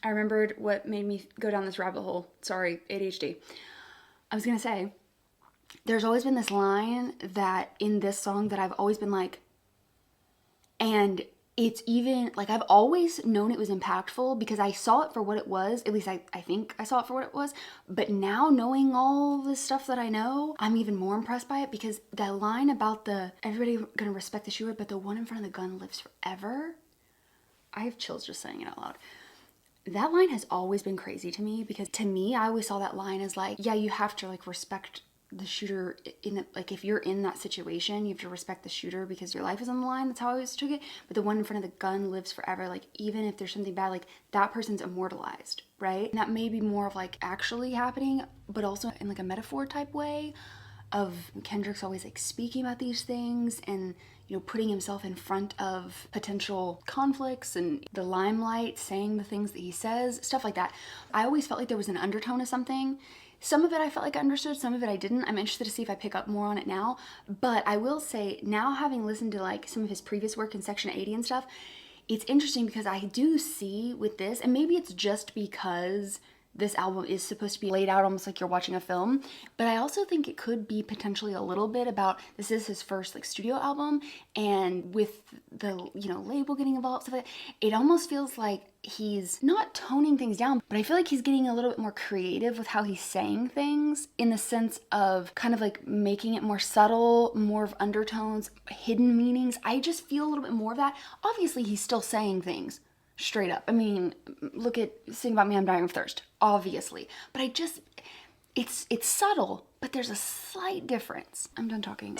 I remembered what made me go down this rabbit hole. Sorry, ADHD. I was gonna say, there's always been this line that in this song that I've always been like, and it's even, like I've always known it was impactful because I saw it for what it was. At least I think I saw it for what it was. But now knowing all this stuff that I know, I'm even more impressed by it because that line about the, everybody gonna respect the shooter, but the one in front of the gun lives forever. I have chills just saying it out loud. That line has always been crazy to me because to me, I always saw that line as like, yeah, you have to like respect the shooter in the, like if you're in that situation, you have to respect the shooter because your life is on the line. That's how I always took it. But the one in front of the gun lives forever. Like even if there's something bad, like that person's immortalized, right? And that may be more of like actually happening, but also in like a metaphor type way of Kendrick's always like speaking about these things and, you know, putting himself in front of potential conflicts and the limelight, saying the things that he says, stuff like that. I always felt like there was an undertone of something. Some of it I felt like I understood, some of it I didn't. I'm interested to see if I pick up more on it now. But I will say, now having listened to like some of his previous work in Section 80 and stuff, it's interesting because I do see with this, and maybe it's just because this album is supposed to be laid out almost like you're watching a film, but I also think it could be potentially a little bit about, this is his first like studio album, and with the, you know, label getting involved, stuff like that, it almost feels like he's not toning things down, but I feel like he's getting a little bit more creative with how he's saying things in the sense of kind of like making it more subtle, more of undertones, hidden meanings. I just feel a little bit more of that. Obviously, he's still saying things straight up. I mean, look at Sing About Me, I'm Dying of Thirst, obviously. But I just, it's subtle, but there's a slight difference. I'm done talking.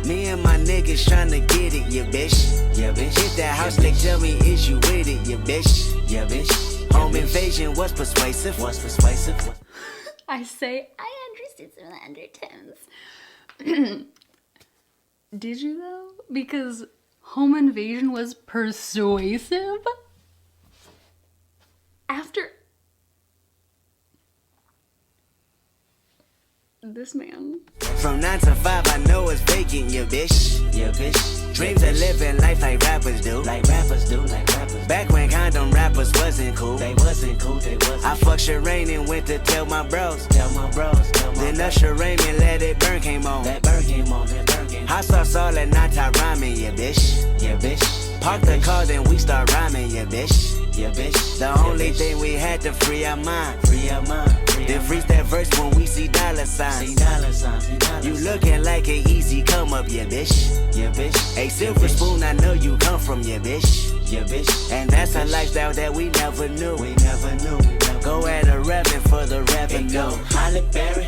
Me and my niggas tryna get it, yeah bitch. Yeah bitch. Hit that house, they tell me is you with it, yeah bitch. Yeah bitch. Home invasion was persuasive. I say I understood some of the undertones. Did you though? Because home invasion was persuasive? After this man. From 9 to 5, I know it's vacant, yeah bitch. Yeah bitch. Dreams of living life like rappers do. Back when condom rappers wasn't cool. They wasn't. I fucked Sherane and went to tell my bros. Then the Sherane and Let It Burn came on. Hot sauce all at night, I rhyming, yeah bitch. Park the car, then we start rhyming, yeah bitch. The only thing we had to free our mind. Then freeze that verse when we see dollar signs. You looking like an easy come up, yeah bitch. A silver spoon, I know you come from, yeah bitch. And that's a lifestyle that we never knew. Go at a revving for the revenue. Holly Berry.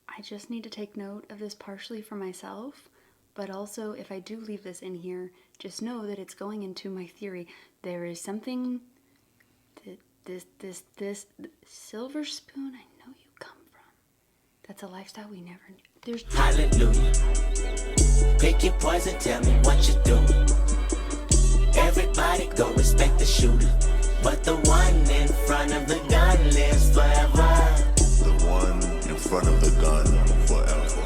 I just need to take note of this partially for myself, but also if I do leave this in here, just know that it's going into my theory. There is something that this silver spoon I know you come from. That's a lifestyle we never knew. There's Hallelujah. Pick your poison, tell me what you do. Everybody Everybody go respect the shooter, but the one in front of the gun lives forever. The one in front of the gun forever.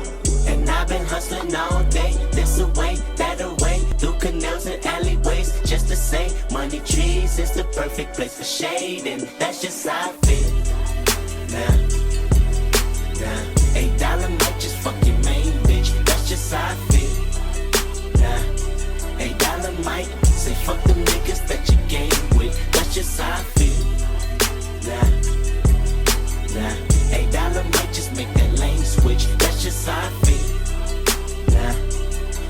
And I've been hustling all day, this away, that away, through canals and alleyways, just to say, money trees is the perfect place for shade, and that's just how I feel. Nah, $8 might just fuck your main bitch, that's just how I feel. Nah, $8 might say fuck them niggas that you game with, that's just how I feel. Nah, $8 might just make that lane switch, that's just how I feel. Nah,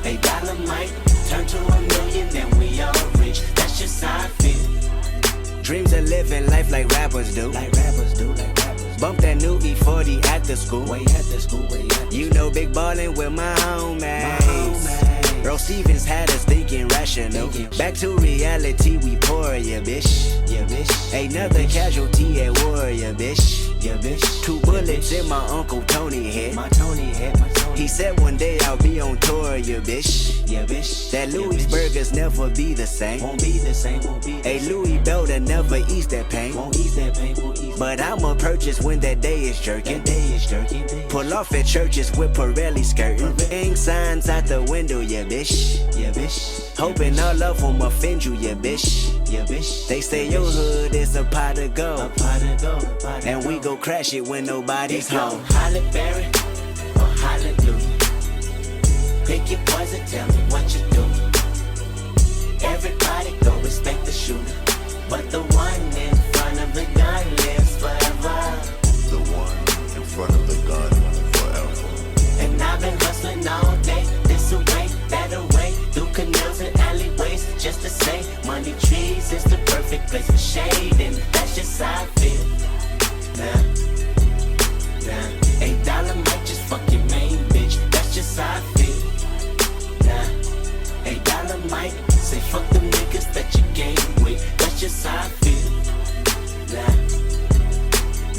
$8 might turn to $1 million and we all rich, that's just how I feel. Dreams of living life like rappers do. Like rappers do, like rappers do. Bump that new E40 at the school. Way at the school, way at the school. You know big ballin' with my homies. Earl Stevens had us thinking rational. Back to reality, we pour, yeah, bitch. Yeah, bitch. Another casualty at war, yeah, bitch. Yeah, bitch. 2 bullets in my Uncle Tony head. My Tony head, my Tony. He said one day I'll be on tour, yeah, bitch. Yeah, bitch. That Louis burgers never be the same. Won't be the same, won't be the same. A Louis Belder never ease that pain. Won't ease that pain, won't ease. But I'ma purchase when that day is jerking. That day is jerking. Pull off at churches with Pirelli skirting. Hang signs out the window, yeah, bitch. Yeah, bitch. Hoping all of them offend you, yeah, bitch. Yeah, bitch. They say your hood is a pot of gold. A pot of gold, a pot of and we go crash it when nobody's home. Holly Berry or hallelujah. Pick your poison, tell me what you do. Everybody go respect the shooter, but the one in front of the gun lives forever. The one in front of the gun forever. And I've been hustling all day, this away, that away, through canals and alleyways, just to say, money trees is the perfect place for shade, and that's just how I feel. Nah, $8 might just fuck your main bitch, that's just how I feel. Nah, $8 might say fuck them niggas that you game with, that's just how I feel.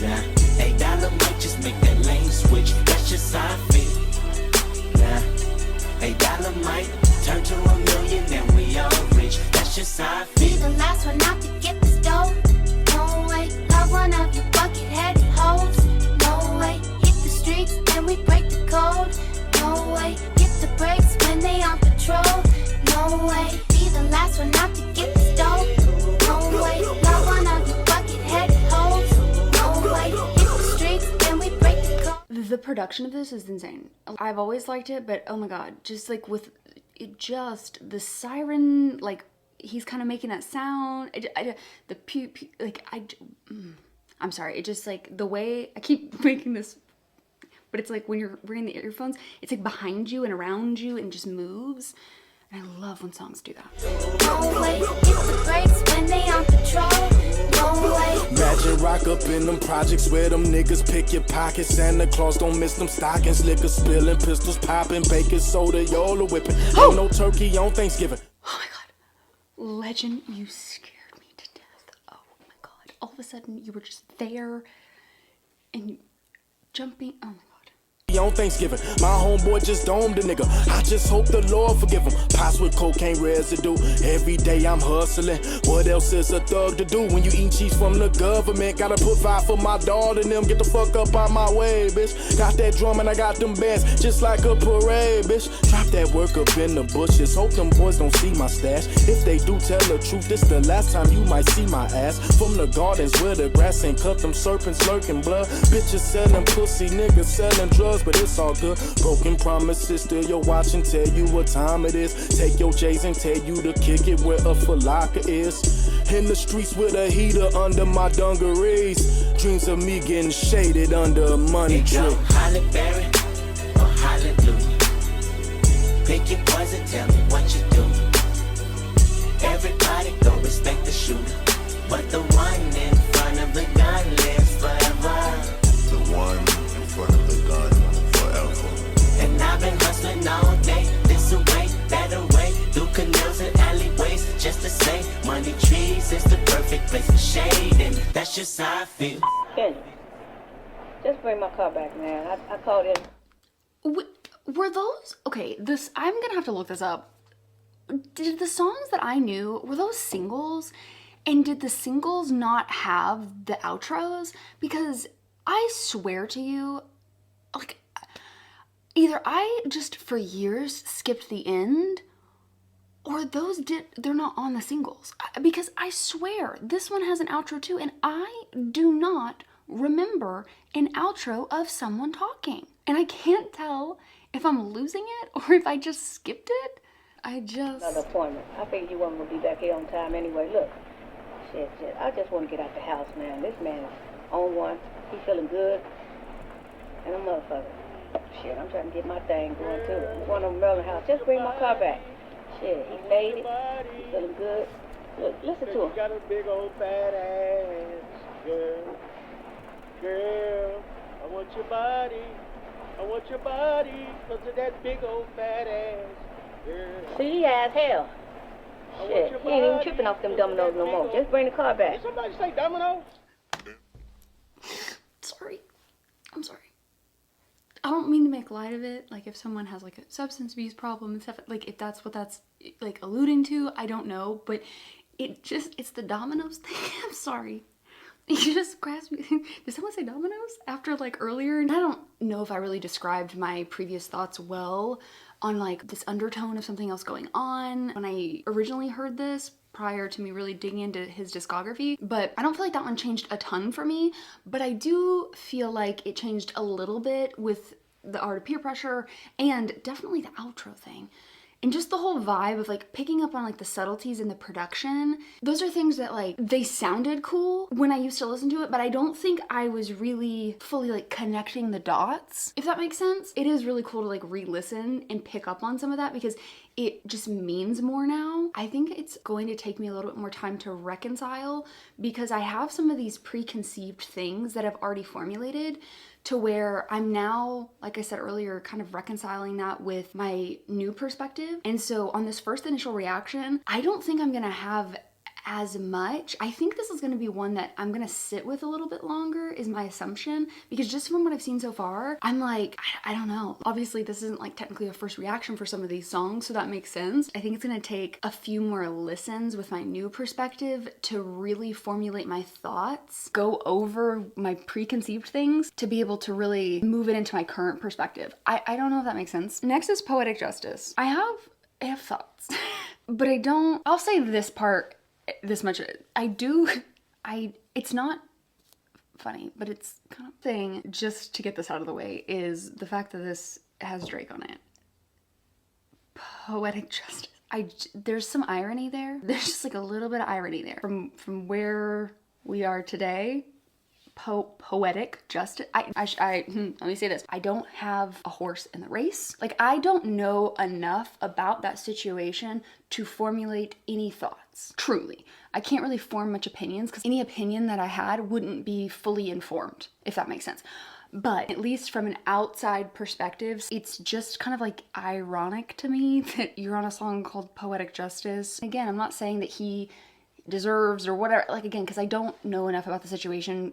Nah, $8 might just make that lane switch, that's just how I feel. Nah, $8 might turn to $1 million and we all rich, that's just how I feel. Be the last one out to get this dough. No way, love one of you bucket-headed hoes. No way, hit the streets and we break the code. No way, hit the brakes when they on patrol. No way, be the last one out to get this dough. No way, love one of you bucket-headed hoes. No way, hit the streets and we break the code. The production of this is insane. I've always liked it, but oh my god, just like with it, just the siren, like he's kind of making that sound. The pew, like I'm sorry. It just like the way I keep making this, but it's like when you're wearing the earphones, it's like behind you and around you and just moves. And I love when songs do that. No way, hit the brakes when they on patrol. No way. Imagine rock up in them projects where them niggas pick your pockets. Santa Claus don't miss them stockings. Liquor spilling, pistols popping, baking soda, y'all whipping. Ain't no turkey on Thanksgiving. Oh my god. Legend, you scared me to death. Oh my god. All of a sudden, you were just there and you jumping. Oh my god. On Thanksgiving, my homeboy just domed a nigga. I just hope the Lord forgive him. Pots with cocaine residue. Every day I'm hustling. What else is a thug to do when you eat cheese from the government? Gotta put 5 for my daughter and them. Get the fuck up out my way, bitch. Got that drum and I got them bands just like a parade, bitch. Drop that work up in the bushes. Hope them boys don't see my stash. If they do, tell the truth. This the last time you might see my ass. From the gardens where the grass ain't cut, them serpents lurking blood. Bitches selling pussy, niggas selling drugs. But it's all good. Broken promises, still your watch and tell you what time it is. Take your J's and tell you to kick it where a falaka is. In the streets with a heater under my dungarees. Dreams of me getting shaded under a money tree. Holly Berry or hallelujah. Pick your poison, tell me what you do. Everybody go respect the shooter, but the one in front of the gun lives forever. The one in front of the gun forever. And I've been hustling all day, this away, that away, through canals and alleyways, just to say, money trees is the perfect place for shade, and that's just how I feel. Kendrick, just bring my car back, man. I called in. Were those okay? This I'm gonna have to look this up. did the songs that I knew, were those singles? And did the singles not have the outros? Because I swear to you, like, either I just for years skipped the end, or they're not on the singles. Because I swear, this one has an outro too, and I do not remember an outro of someone talking. And I can't tell if I'm losing it or if I just skipped it. Another appointment. I figured you weren't going to be back here on time anyway. Look, shit. I just want to get out the house, man. This man is on one. He feeling good. And a motherfucker. Shit, I'm trying to get my thing going too. I'm going to Merlin house. Just bring my car back. Shit, he made it. He's feeling good. Look, listen to him. You got a big old fat ass, girl. Girl, I want your body. I want your body because of that big old fat ass, girl. See, he as hell. Shit, he ain't even tripping off them dominoes no more. Just bring the car back. Did somebody say dominoes? Sorry. I'm sorry. I don't mean to make light of it. Like, if someone has like a substance abuse problem and stuff, like if that's what that's like alluding to, I don't know. But it's the dominoes thing. I'm sorry. You just grasped me. Did someone say dominoes after like earlier? And I don't know if I really described my previous thoughts well on like this undertone of something else going on when I originally heard this prior to me really digging into his discography. But I don't feel like that one changed a ton for me, but I do feel like it changed a little bit with the Art of Peer Pressure and definitely the outro thing. And just the whole vibe of like picking up on like the subtleties in the production. Those are things that like, they sounded cool when I used to listen to it, but I don't think I was really fully like connecting the dots, if that makes sense. It is really cool to like re-listen and pick up on some of that because it just means more now. I think it's going to take me a little bit more time to reconcile because I have some of these preconceived things that I've already formulated to where I'm now, like I said earlier, kind of reconciling that with my new perspective. And so on this first initial reaction, I don't think I'm gonna have as much. I think this is gonna be one that I'm gonna sit with a little bit longer is my assumption, because just from what I've seen so far, I'm like, I don't know. Obviously this isn't like technically a first reaction for some of these songs, so that makes sense. I think it's gonna take a few more listens with my new perspective to really formulate my thoughts, go over my preconceived things to be able to really move it into my current perspective. I don't know if that makes sense. Next is Poetic Justice. I have thoughts, but I'll say this part, this much. It's not funny, but it's kind of thing, just to get this out of the way, is the fact that this has Drake on it. Poetic Justice. There's some irony there. There's just like a little bit of irony there. From where we are today, poetic justice. Let me say this. I don't have a horse in the race. Like, I don't know enough about that situation to formulate any thoughts. Truly. I can't really form much opinions because any opinion that I had wouldn't be fully informed, if that makes sense. But at least from an outside perspective, it's just kind of like ironic to me that you're on a song called Poetic Justice. Again, I'm not saying that he deserves or whatever, like, again, because I don't know enough about the situation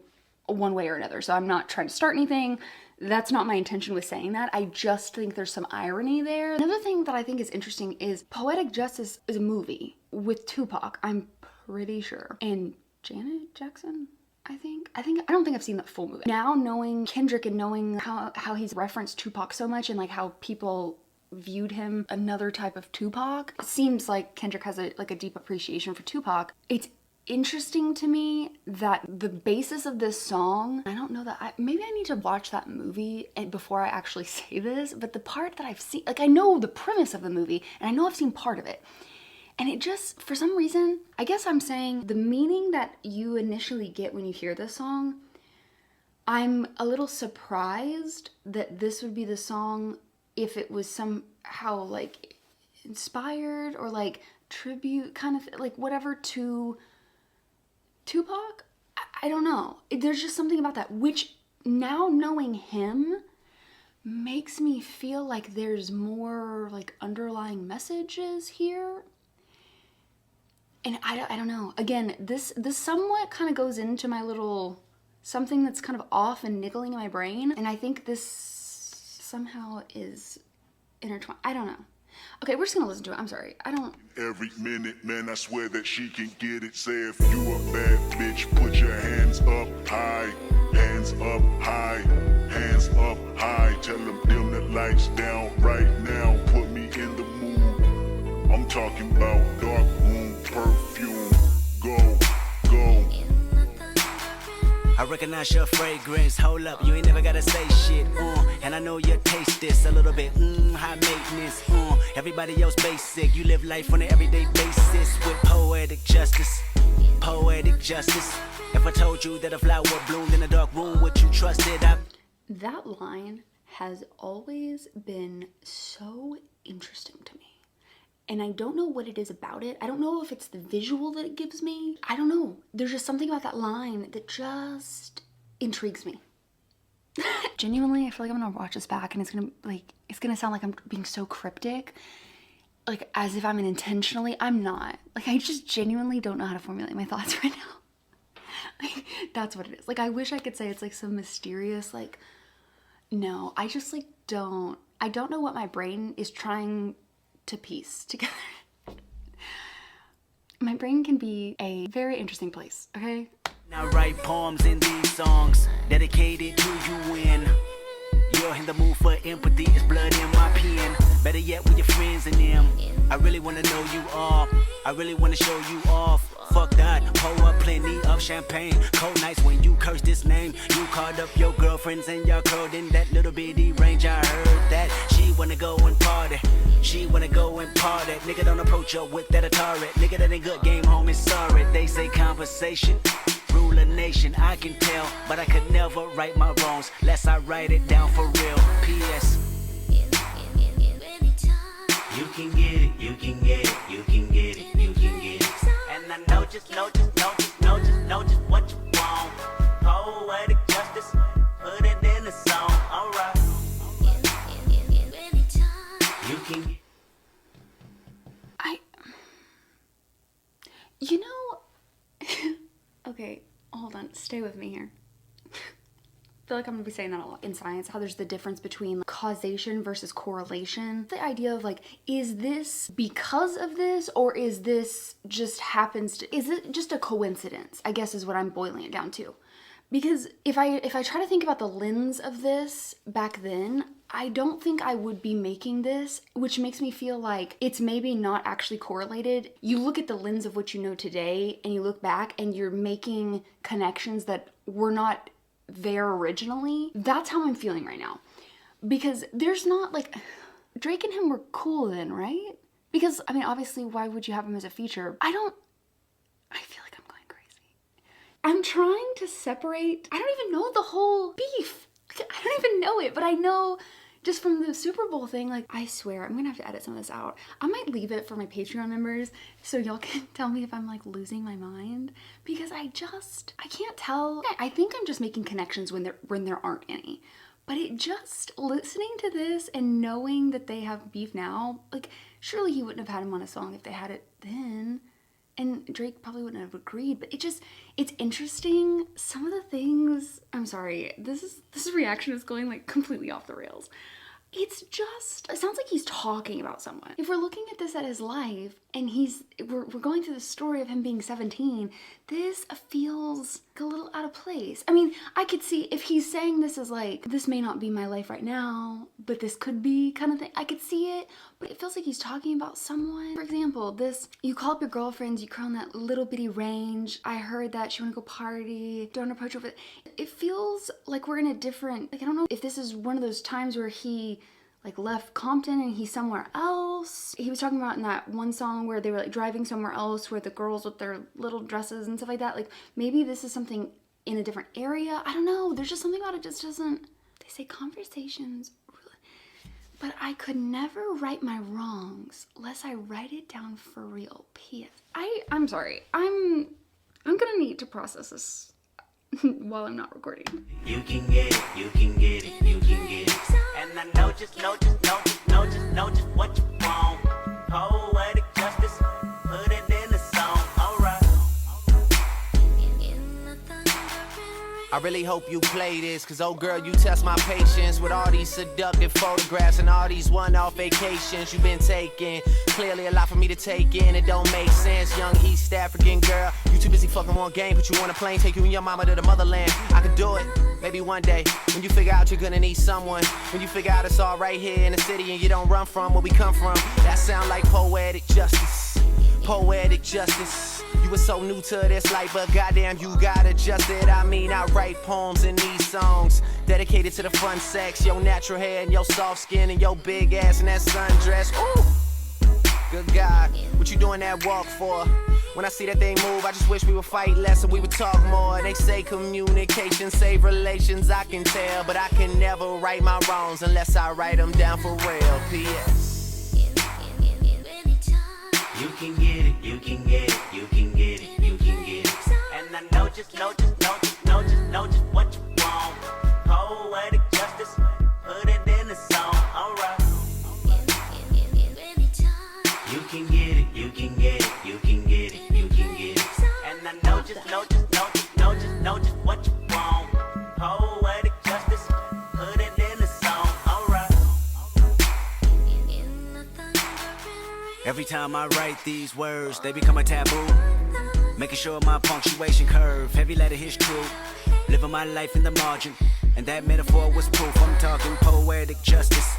one way or another. So I'm not trying to start anything. That's not my intention with saying that. I just think there's some irony there. Another thing that I think is interesting is Poetic Justice is a movie with Tupac, I'm pretty sure, and Janet Jackson, I don't think I've seen that full movie. Now knowing Kendrick and knowing how he's referenced Tupac so much and like how people viewed him another type of Tupac, it seems like Kendrick has a deep appreciation for Tupac. It's interesting to me that the basis of this song, I don't know that maybe I need to watch that movie before I actually say this, but the part that I've seen, like, I know the premise of the movie and I know I've seen part of it, and it just, for some reason, I guess I'm saying the meaning that you initially get when you hear this song, I'm a little surprised that this would be the song if it was somehow like inspired or like tribute kind of like whatever to Tupac. I don't know. There's just something about that, which now knowing him makes me feel like there's more like underlying messages here. And I don't know. Again, this somewhat kind of goes into my little something that's kind of off and niggling in my brain. And I think this somehow is intertwined. I don't know. Okay, we're just gonna listen to it. I'm sorry. I don't. Every minute, man, I swear that she can get it. Say if you a bad bitch, put your hands up high. Hands up high. Hands up high. Tell them dim the lights down right now. Put me in the mood. I'm talking about dark room perfume. Go, go. I recognize your fragrance. Hold up, you ain't never gotta say shit. And I know you taste this a little bit. High maintenance. Everybody else basic. You live life on an everyday basis with poetic justice. Poetic justice. If I told you that a flower bloomed in a dark room, would you trust it? That line has always been so interesting to me. And I don't know what it is about it. I don't know if it's the visual that it gives me. I don't know. There's just something about that line that just intrigues me. Genuinely, I feel like I'm gonna watch this back and it's gonna sound like I'm being so cryptic. Like as if I'm I'm not. Like I just genuinely don't know how to formulate my thoughts right now. Like that's what it is. Like I wish I could say it's like some mysterious, like, no, I just like don't. I don't know what my brain is trying to piece together. My brain can be a very interesting place, okay? I write poems in these songs dedicated to you when you're in the mood for empathy. It's blood in my pen. Better yet with your friends and them. I really wanna know you all. I really wanna show you off. Fuck that, pour up plenty of champagne. Cold nights when you curse this name. You called up your girlfriends and y'all curled in that little bitty range. I heard that she wanna go and party. She wanna go and party. Nigga don't approach her with that Atari. Nigga that ain't good, game home is sorry. They say conversation rule a nation. I can tell, but I could never right my wrongs lest I write it down for real. P.S. You can get it, you can get it, you can get it, you can get it. And I know just what you want. Poetic justice, put it in a song, alright. You can. You know, okay, hold on, stay with me here. I feel like I'm gonna be saying that a lot in science, how there's the difference between like, causation versus correlation. The idea of like, is this because of this, or is this just happens to, is it just a coincidence, I guess is what I'm boiling it down to. Because if I try to think about the lens of this back then, I don't think I would be making this, which makes me feel like it's maybe not actually correlated. You look at the lens of what you know today and you look back and you're making connections that were not there originally. That's how I'm feeling right now. Because there's not like, Drake and him were cool then, right? Because, I mean, obviously, why would you have him as a feature? I feel like I'm going crazy. I'm trying to separate, I don't even know the whole beef. I don't even know it, but I know just from the Super Bowl thing, like, I swear, I'm gonna have to edit some of this out. I might leave it for my Patreon members so y'all can tell me if I'm like losing my mind, because I can't tell. I think I'm just making connections when there aren't any. But it just, listening to this and knowing that they have beef now, like, surely he wouldn't have had him on a song if they had it then. And Drake probably wouldn't have agreed, but it's interesting. Some of the things, I'm sorry, this reaction is going like completely off the rails. It sounds like he's talking about someone. If we're looking at this at his life and we're going through the story of him being 17, this feels a little out of place. I mean, I could see if he's saying this as like, this may not be my life right now, but this could be kind of thing. I could see it, but it feels like he's talking about someone. For example, you call up your girlfriends, you curl in that little bitty range. I heard that she wanna go party, don't approach her with it. It feels like we're in a different, like, I don't know if this is one of those times where he like left Compton and he's somewhere else. He was talking about in that one song where they were like driving somewhere else where the girls with their little dresses and stuff like that. Like maybe this is something in a different area. I don't know. There's just something about it just doesn't, they say conversations, but I could never right my wrongs unless I write it down for real. P.S. I'm sorry. I'm gonna need to process this while I'm not recording. You can get it, you can get it, you can get it. And I know just what you want. Poetic justice, put it in a song, alright. I really hope you play this, cause oh girl, you test my patience with all these seductive photographs and all these one-off vacations you've been taking. Clearly a lot for me to take in, it don't make sense. Young East African girl, you too busy fucking one game, put you on a plane, take you and your mama to the motherland. I could do it, maybe one day, when you figure out you're gonna need someone, when you figure out it's all right here in the city and you don't run from where we come from. That sound like poetic justice, poetic justice. You were so new to this life, but goddamn, you got adjusted. I mean, I write poems in these songs dedicated to the fun sex, your natural hair and your soft skin and your big ass and that sundress. Ooh, good God, what you doing that walk for? When I see that thing move, I just wish we would fight less and we would talk more. They say communication save relations, I can tell, but I can never right my wrongs unless I write them down for real. P.S. You can get it, you can get it, you can get it, you can get it. And I know just what you want. Poetic justice, put it in the song, alright. You can get it, you can get it, you can get it, you can get it. And I know just what you want. Poetic justice, put it in the song, alright. Every time I write these words, they become a taboo. Making sure my punctuation curve, heavy letter hits true. Living my life in the margin, and that metaphor was proof. I'm talking poetic justice,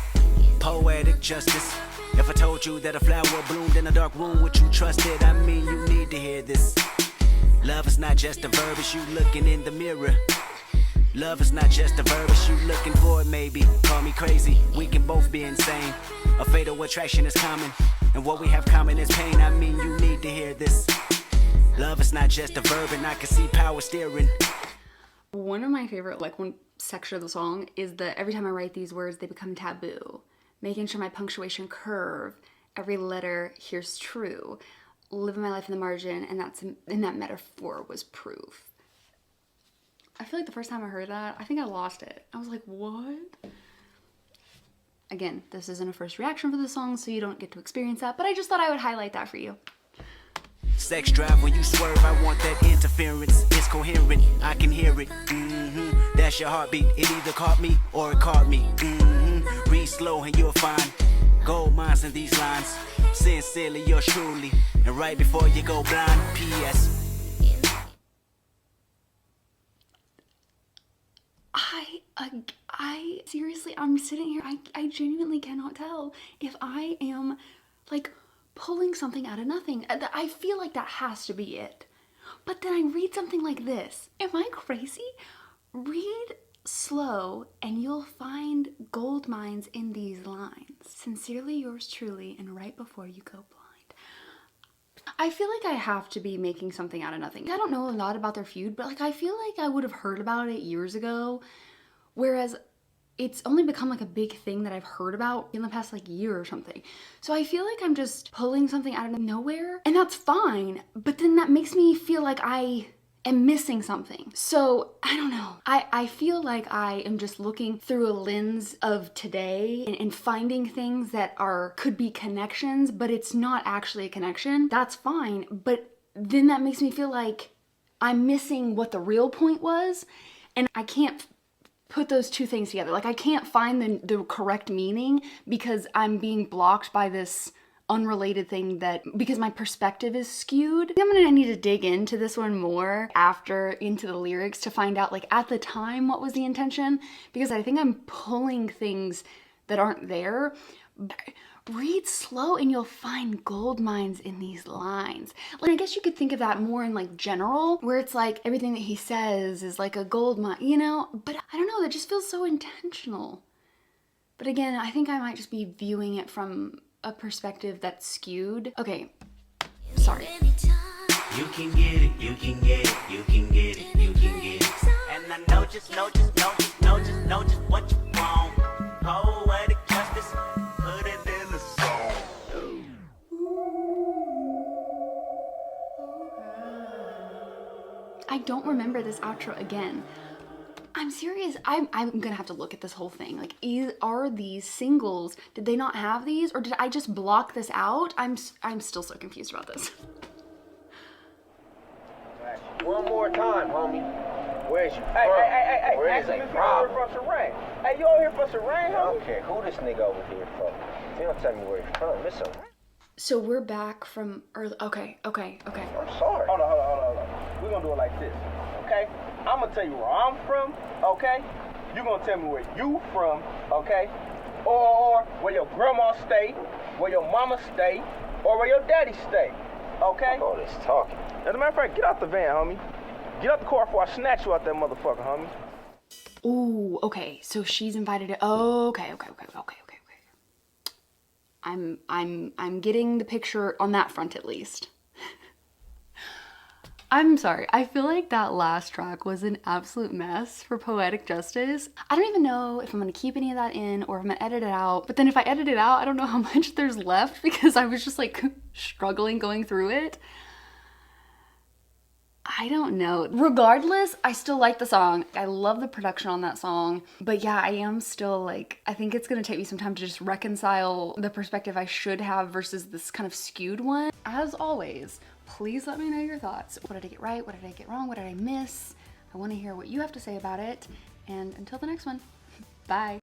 poetic justice. If I told you that a flower bloomed in a dark room, would you trust it? I mean, you need to hear this. Love is not just a verb, it's you looking in the mirror. Love is not just a verb, it's you looking for it maybe. Call me crazy, we can both be insane. A fatal attraction is common, and what we have common is pain. I mean, you need to hear this. Love is not just a verb, and I can see power steering. One of my favorite, one section of the song is that every time I write these words, they become taboo. Making sure my punctuation curve, every letter here's true. Living my life in the margin, and that metaphor was proof. I feel like the first time I heard that, I think I lost it. I was like, what? Again, this isn't a first reaction for the song, so you don't get to experience that, but I just thought I would highlight that for you. Sex drive when you swerve, I want that interference. It's coherent, I can hear it. That's your heartbeat, it either caught me or it caught me. Read slow and you'll find gold mines in these lines. Sincerely, yours truly, and right before you go blind, P.S. I seriously, I'm sitting here, I genuinely cannot tell if I am pulling something out of nothing. I feel like that has to be it. But then I read something like this. Am I crazy? Read slow and you'll find gold mines in these lines. Sincerely yours truly, and right before you go blind. I feel like I have to be making something out of nothing. I don't know a lot about their feud, but I feel like I would have heard about it years ago, whereas it's only become a big thing that I've heard about in the past year or something. So I feel like I'm just pulling something out of nowhere, and that's fine, but then that makes me feel like I am missing something. So I don't know. I feel like I am just looking through a lens of today and finding things that could be connections, but it's not actually a connection. That's fine, but then that makes me feel like I'm missing what the real point was, and I can't put those two things together. I can't find the correct meaning because I'm being blocked by this unrelated thing because my perspective is skewed. I'm gonna need to dig into this one more into the lyrics to find out at the time what was the intention, because I think I'm pulling things that aren't there. Read slow and you'll find gold mines in these lines. I guess you could think of that more in general, where it's everything that he says is a gold mine, but I don't know, that just feels so intentional. But again, I think I might just be viewing it from a perspective that's skewed. Okay, sorry. You can get it, you can get it, you can get it, you can get it. And I know just what you want. Poetic justice, put it in the song. I don't remember this outro again. I'm serious. I'm gonna have to look at this whole thing. Are these singles? Did they not have these, or did I just block this out? I'm still so confused about this. One more time, homie. Where is you from? Hey, Where ask is him a if you problem? over from Sherane. Hey, you over here from Sherane, I homie? don't care who this nigga over here from. If you don't tell me where he's from, it's a... So we're back from early. Okay. I'm sorry. Hold on. We're gonna do it like this, okay? I'm gonna tell you where I'm from, okay? You gonna tell me where you from, okay? Or where your grandma stay, where your mama stay, or where your daddy stay, okay? All this talking. As a matter of fact, get out the van, homie. Get out the car before I snatch you out that motherfucker, homie. Ooh, okay. So she's invited it. Okay. I'm getting the picture on that front at least. I'm sorry. I feel like that last track was an absolute mess for Poetic Justice. I don't even know if I'm gonna keep any of that in or if I'm gonna edit it out. But then if I edit it out, I don't know how much there's left because I was just like struggling going through it. I don't know. Regardless, I still like the song. I love the production on that song. But yeah, I am still like, I think it's gonna take me some time to just reconcile the perspective I should have versus this kind of skewed one. As always, please let me know your thoughts. What did I get right? What did I get wrong? What did I miss? I wanna hear what you have to say about it. And until the next one, bye.